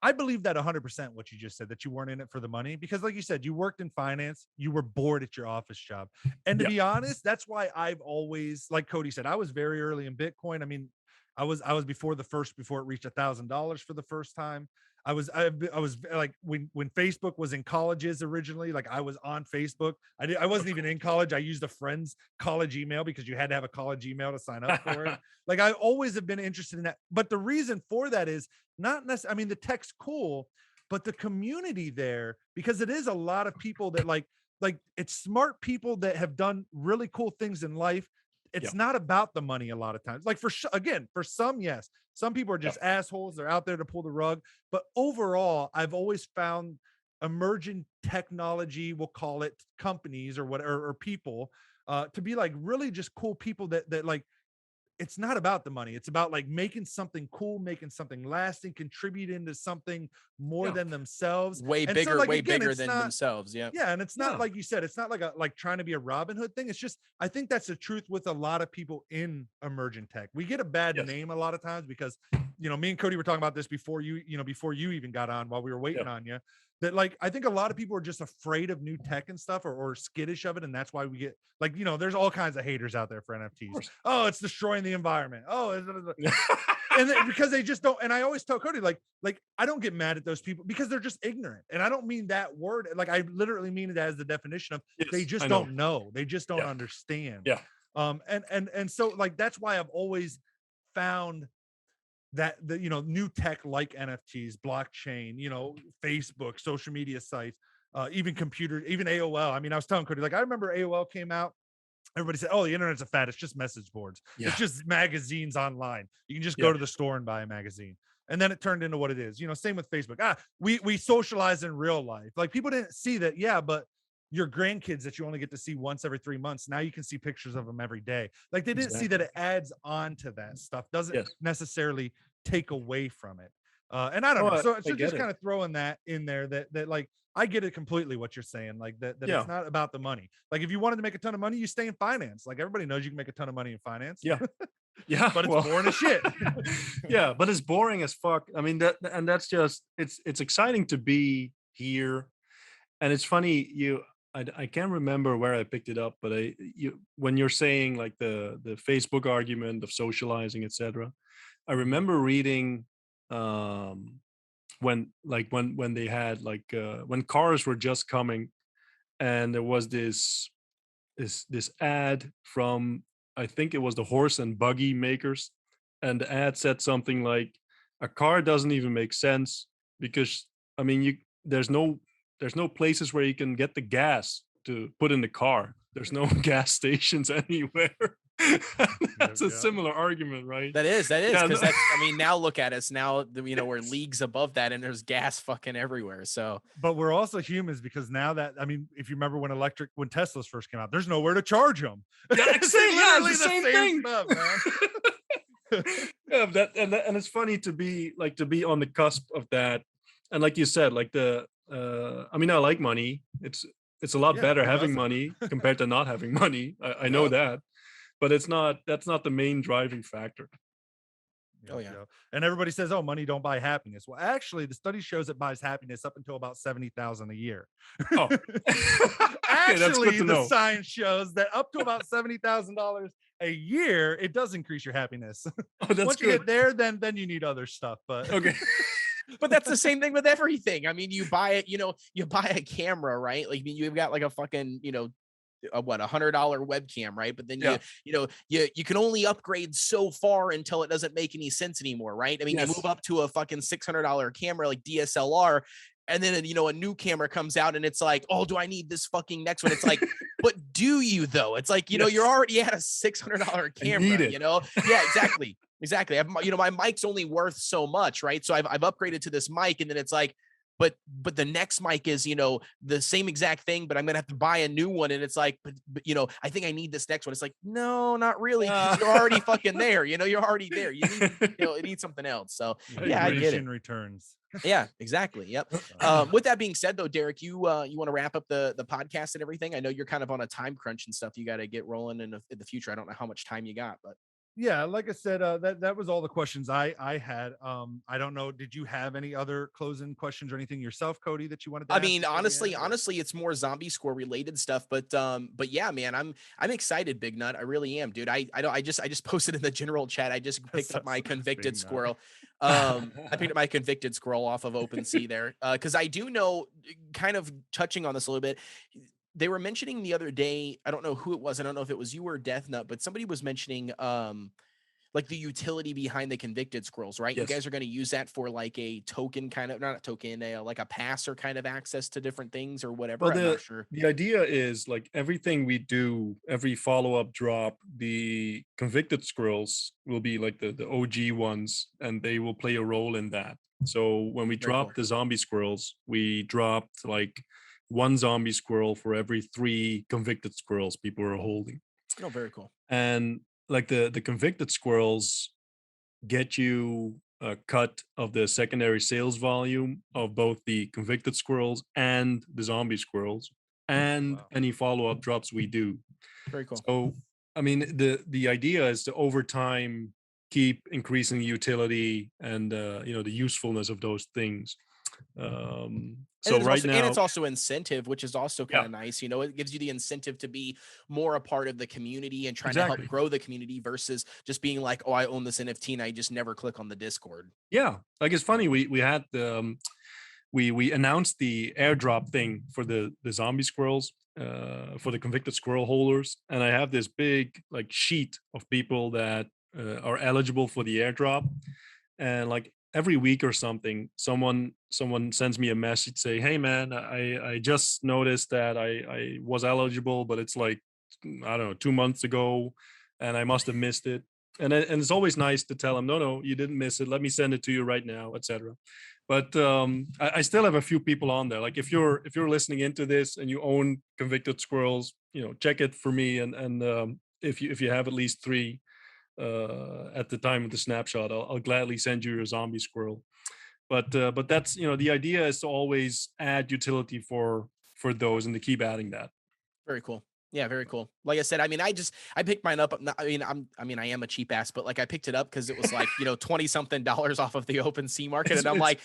I believe that 100% what you just said, that you weren't in it for the money, because like you said, you worked in finance, you were bored at your office job, and to Yeah. be honest, that's why I've always, like Cody said, I was very early in Bitcoin. I mean, I was before it reached $1,000 for the first time. I was like when Facebook was in colleges originally, like I was on Facebook. I wasn't even in college. I used a friend's college email because you had to have a college email to sign up for it. Like I always have been interested in that. But the reason for that is not necessarily, I mean, the tech's cool, but the community there, because it is a lot of people that like it's smart people that have done really cool things in life. It's Yeah. not about the money a lot of times. Like again, for some, yes, some people are just assholes. They're out there to pull the rug. But overall, I've always found emerging technology, we'll call it, companies or whatever, or people, to be like really just cool people that like, it's not about the money. It's about like making something cool, making something lasting, contributing to something more Yeah. than themselves. Way And bigger, so, like, way again, bigger it's than not, themselves. Yeah. yeah, and it's not Yeah. like you said, it's not like trying to be a Robin Hood thing. It's just, I think that's the truth with a lot of people in emerging tech. We get a bad Yes. name a lot of times because, me and Cody were talking about this before before you even got on, while we were waiting on you. That like, I think a lot of people are just afraid of new tech and stuff, or skittish of it, and that's why we get like, there's all kinds of haters out there for NFTs. Oh, it's destroying the environment. Oh, and because they just don't. And I always tell Cody, like I don't get mad at those people because they're just ignorant. And I don't mean that word, like I literally mean it as the definition of they just don't know. They just don't understand. Yeah. And so like that's why I've always found that the new tech like NFTs, blockchain, Facebook, social media sites, even computers, even AOL. I mean, I was telling Cody, like I remember AOL came out. Everybody said, "Oh, the internet's a fad. It's just message boards. Yeah. It's just magazines online. You can just go to the store and buy a magazine." And then it turned into what it is. Same with Facebook. We socialize in real life. Like people didn't see that. Yeah, but your grandkids that you only get to see once every 3 months, now you can see pictures of them every day. Like they didn't see that it adds on to that stuff. Doesn't necessarily take away from it. And I don't know. So just kind of throwing that in there, that like I get it completely what you're saying, like that it's not about the money. Like if you wanted to make a ton of money, you stay in finance. Like everybody knows you can make a ton of money in finance. Yeah. Yeah. But it's boring as shit. Yeah, but it's boring as fuck. I mean, that's just it's exciting to be here. And it's funny, I can't remember where I picked it up, but when you're saying like the Facebook argument of socializing, etc. I remember reading when they had like when cars were just coming, and there was this ad from, I think it was the horse and buggy makers, and the ad said something like, a car doesn't even make sense because, I mean, there's no places where you can get the gas to put in the car. There's no gas stations anywhere. That's a similar argument, right? That is Yeah, because no- that's. I mean, now look at us. Now you know we're leagues above that, and there's gas fucking everywhere. So But we're also humans because now that I mean, if you remember when Teslas first came out, there's nowhere to charge them. yeah, It's literally literally the same thing. stuff, man. Yeah, and it's funny to be on the cusp of that, and like you said, like I mean, I like money. It's a lot Yeah, better who having doesn't? money compared to not having money. I know Yep. that, but that's not the main driving factor. Oh, yeah. And everybody says, "Oh, money don't buy happiness." Well, actually, the study shows it buys happiness up until about 70,000 a year. Oh, okay, that's good Actually, to the know. science shows that up to about $70,000 a year, it does increase your happiness. Oh, that's Once you good. get there, then you need other stuff. But Okay. But that's the same thing with everything. I mean, you buy it, you buy a camera, right? Like, I mean, you've got like a fucking, what, $100 webcam, right? But then Yeah. you can only upgrade so far until it doesn't make any sense anymore, right? I mean, you Yes. move up to a fucking $600 camera like DSLR, and then a new camera comes out and it's like, oh, do I need this fucking next one? It's like, but do you though? It's like, Yes. you're already at a $600 camera, need it. Yeah, exactly. Exactly. My mic's only worth so much, right? So I've upgraded to this mic, and then it's like, but the next mic is, the same exact thing, but I'm gonna have to buy a new one. And it's like, but I think I need this next one. It's like, no, not really. 'Cause you're already fucking there. You're already there. You need, you need something else. So yeah, I get it. diminishing returns. Yeah, exactly. Yep. With that being said, though, Derek, you want to wrap up the podcast and everything? I know you're kind of on a time crunch and stuff. You got to get rolling in the future. I don't know how much time you got, but Yeah, like I said, that was all the questions I had. I don't know. Did you have any other closing questions or anything yourself, Cody, that you wanted to I ask mean, before we honestly, end, or- honestly, it's more zombie score related stuff, but yeah, man, I'm excited, Big Nut. I really am, dude. I just posted in the general chat. I just picked up my convicted Big Nut. squirrel. I picked up my convicted squirrel off of OpenSea there, because I do know, kind of touching on this a little bit. They were mentioning the other day. I don't know who it was. I don't know if it was you or Death Nut, but somebody was mentioning like the utility behind the convicted squirrels, right? Yes. You guys are going to use that for like a token kind of, not a token, like a pass or kind of access to different things or whatever. Well, I'm not sure. the idea is like everything we do, every follow-up drop, the convicted squirrels will be like the OG ones, and they will play a role in that. So when we Very dropped the zombie squirrels, we dropped like one zombie squirrel for every 3 convicted squirrels people are holding. Oh, very cool. And like the convicted squirrels get you a cut of the secondary sales volume of both the convicted squirrels and the zombie squirrels, and Wow. any follow-up drops we do. Very cool. So I mean, the idea is to over time keep increasing the utility and the usefulness of those things. So and right now, and it's also incentive, which is also kind Yeah. of nice. It gives you the incentive to be more a part of the community and trying to Exactly. help grow the community versus just being like, oh, I own this NFT and I just never click on the Discord. yeah, like it's funny, we had we announced the airdrop thing for the zombie squirrels, for the convicted squirrel holders, and I have this big like sheet of people that are eligible for the airdrop, and like every week or something, someone sends me a message, say, hey man, I just noticed that I was eligible, but it's like, I don't know, 2 months ago, and I must have missed it. And it's always nice to tell them, no, you didn't miss it, let me send it to you right now, etc. But I still have a few people on there. Like if you're listening into this and you own convicted squirrels, check it for me, and if you have at least 3 at the time of the snapshot, I'll gladly send you your zombie squirrel. But that's, the idea is to always add utility for those and to keep adding that. Very cool. Yeah, very cool. Like I said, I mean, I picked mine up. I am a cheap ass, but like I picked it up because it was like, $20 something off of the OpenSea market. And I'm like,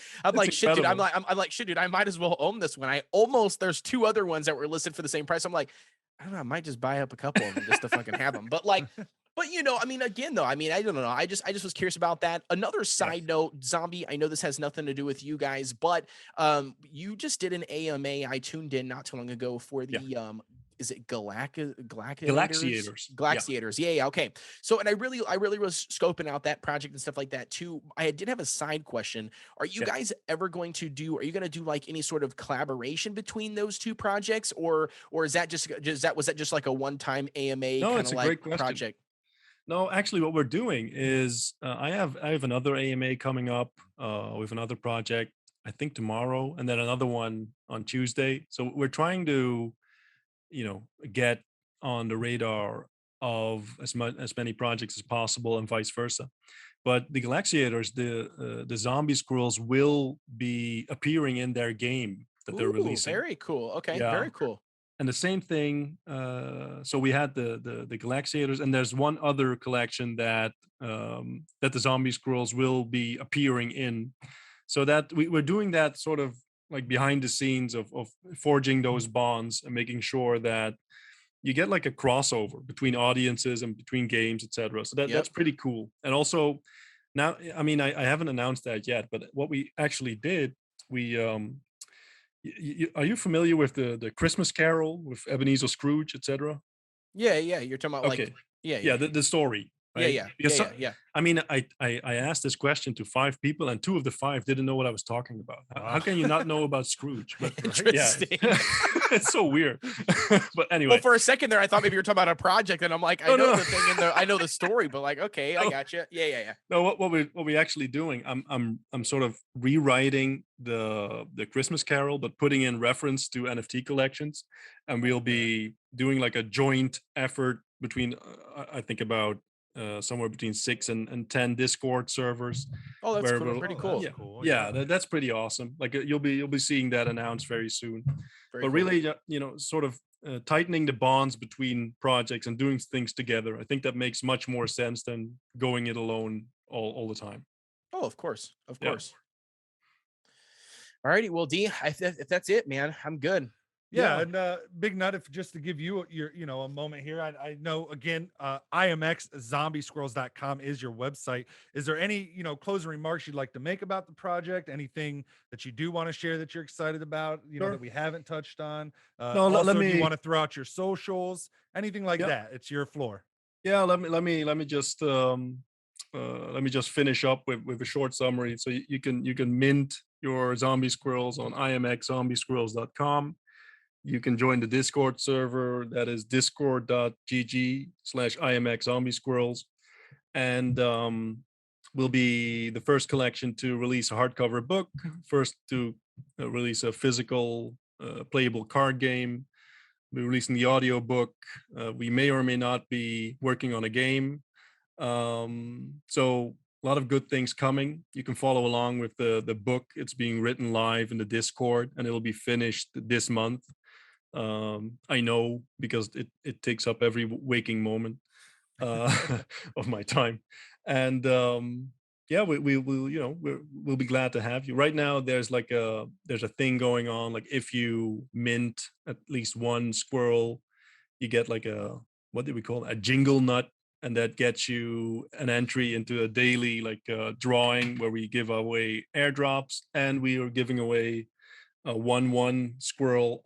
shit, dude. I'm like, shit, dude, I might as well own this one. There's 2 other ones that were listed for the same price. I'm like, I don't know, I might just buy up a couple of them just to fucking have them. But like, I mean, again, though, I mean, I don't know. I just was curious about that. Another side note, Zombie, I know this has nothing to do with you guys, but you just did an AMA. I tuned in not too long ago for the is it Galaxiators? Galaxiators. Yeah. Okay. So, and I really was scoping out that project and stuff like that too. I did have a side question. Are you guys ever going to do? Are you going to do like any sort of collaboration between those 2 projects, or is that was that just like a one-time AMA No, kind it's of a great like question. project? No, actually, what we're doing is I have another AMA coming up with another project. I think tomorrow, and then another one on Tuesday. So we're trying to, get on the radar of as many projects as possible, and vice versa. But the Galaxiators, the Zombie Squirrels, will be appearing in their game that they're Ooh, releasing. very cool. Okay, Yeah, very cool. and the same thing. So we had the Galaxiators, and there's one other collection that the Zombie Squirrels will be appearing in. So that we're doing that sort of like behind the scenes of forging those bonds and making sure that you get like a crossover between audiences and between games, etc. So that's Yep. pretty cool. And also now, I mean, I haven't announced that yet, but what we actually did, we are you familiar with the Christmas Carol with Ebenezer Scrooge, etc.? Yeah, yeah. You're talking about like, Okay, yeah, yeah, yeah, the story, yeah, right? yeah, Because yeah, yeah, yeah. I mean, I asked this question to 5 people, and 2 of the 5 didn't know what I was talking about. How Wow. can you not know about Scrooge? But yeah, Interesting. it's so weird. But Well, anyway, for a second there, I thought maybe you were talking about a project, and I'm like, I no, know no, the thing in the, I know the story, but like, okay, I no, got you. Yeah, yeah, yeah. no. What we actually doing? I'm sort of rewriting the Christmas Carol, but putting in reference to NFT collections, and we'll be doing like a joint effort between I think about somewhere between 6 and 10 Discord servers, Oh, that's where cool. we'll Pretty Oh, that's cool. yeah, cool. yeah, Yeah. that's pretty awesome. Like you'll be seeing that announced very soon. Very But cool. really, sort of tightening the bonds between projects and doing things together. I think that makes much more sense than going it alone all the time. Oh, of course, of Yeah. course. All righty. Well, D, if that's it, man, I'm good. Yeah, Yeah. and Big Nut, if just to give you your, a moment here, I know again, IMX zombiesquirrels.com is your website. Is there any, closing remarks you'd like to make about the project? Anything that you do want to share that you're excited about, Sure. that we haven't touched on? No, let Also, do you me. want to throw out your socials, anything like Yeah, that? It's your floor. yeah. Let me just finish up with a short summary. So you can mint your zombie squirrels on imxzombiesquirrels.com. You can join the Discord server, that is discord.gg/imxzombiesquirrels, and will be the first collection to release a hardcover book, first to release a physical playable card game. We're releasing the audio book. We may or may not be working on a game. So a lot of good things coming. You can follow along with the book. It's being written live in the Discord, and it'll be finished this month. I know because it takes up every waking moment of my time. And yeah, we will, we'll be glad to have you. Right now there's there's a thing going on, like if you mint at least one squirrel, you get like a, what do we call it, a jingle nut, and that gets you an entry into a daily drawing where we give away airdrops, and we are giving away a 1/1 squirrel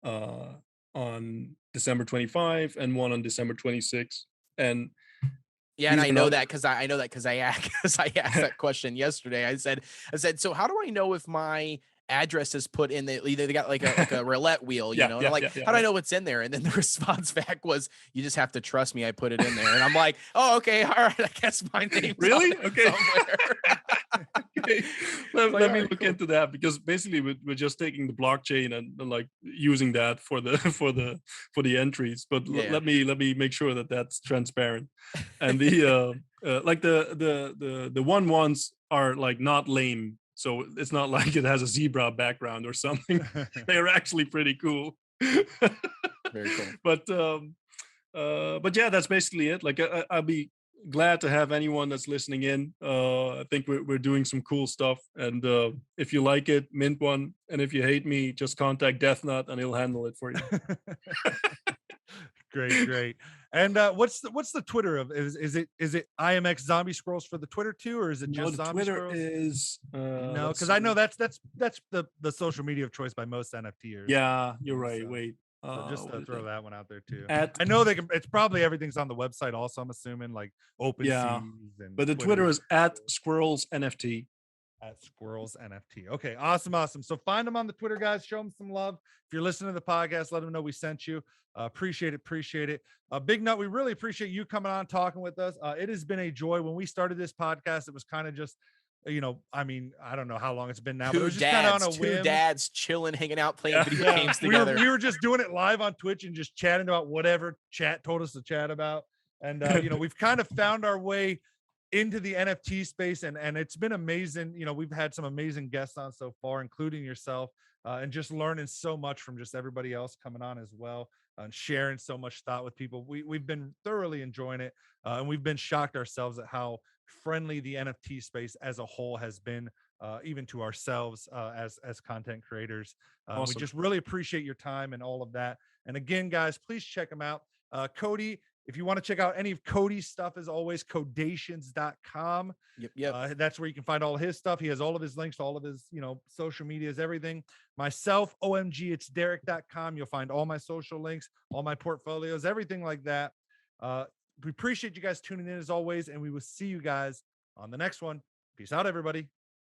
uh, on December 25 and one on December 26. And Yeah, and these I are know not. that because I know that because I asked I asked that question yesterday. I said, so how do I know if my address is put in the, either they got like a roulette wheel, Yeah, And yeah, I'm like, yeah, yeah, how do I yeah. know what's in there? And then the response back was, you just have to trust me, I put it in there. And I'm like, oh, okay, all right, I guess my name's Really? on there Okay. somewhere. Okay. It's like, Let all me right, look cool. into that, because basically we're just taking the blockchain and like using that for the for the entries. But Yeah. let me make sure that that's transparent. And the like the 1/1s are like not lame, so it's not like it has a zebra background or something. They're actually pretty cool. Very cool. But yeah, that's basically it. Like I'll be glad to have anyone that's listening in. I think we're doing some cool stuff, and if you like it, mint one, and if you hate me, just contact Deathnut and he'll handle it for you. Great, great. And what's the Twitter of, is it IMX Zombie Squirrels for the Twitter too, or is it No, just the Zombie Twitter Squirrels? is No, let's because I know see. that's the social media of choice by most NFTers. Yeah, you're right. So, Wait, so just what to is throw it? that one out there too. At I know they can. It's probably everything's on the website. Also, I'm assuming like open Yeah, seas and but the Twitter. Twitter is at Squirrels NFT. at Squirrels NFT. Okay, awesome. So find them on the Twitter, guys. Show them some love. If you're listening to the podcast, let them know we sent you. Appreciate it. Big Nut, we really appreciate you coming on, talking with us. It has been a joy. When we started this podcast, it was kind of just, I mean, I don't know how long it's been now, but it was just kind of on a whim. Two dads chilling, hanging out, playing video games together. We were just doing it live on Twitch and just chatting about whatever chat told us to chat about. And we've kind of found our way into the NFT space, and it's been amazing. We've had some amazing guests on so far, including yourself, and just learning so much from just everybody else coming on as well, and sharing so much thought with people. We've been thoroughly enjoying it, and we've been shocked ourselves at how friendly the NFT space as a whole has been, even to ourselves as content creators. Awesome. We just really appreciate your time and all of that. And again, guys, please check them out. Cody, if you want to check out any of Cody's stuff, as always, Kodeations.com. Yep. That's where you can find all of his stuff. He has all of his links to all of his, social medias, everything. Myself, OMG, it's Derek.com. You'll find all my social links, all my portfolios, everything like that. We appreciate you guys tuning in as always, and we will see you guys on the next one. Peace out, everybody.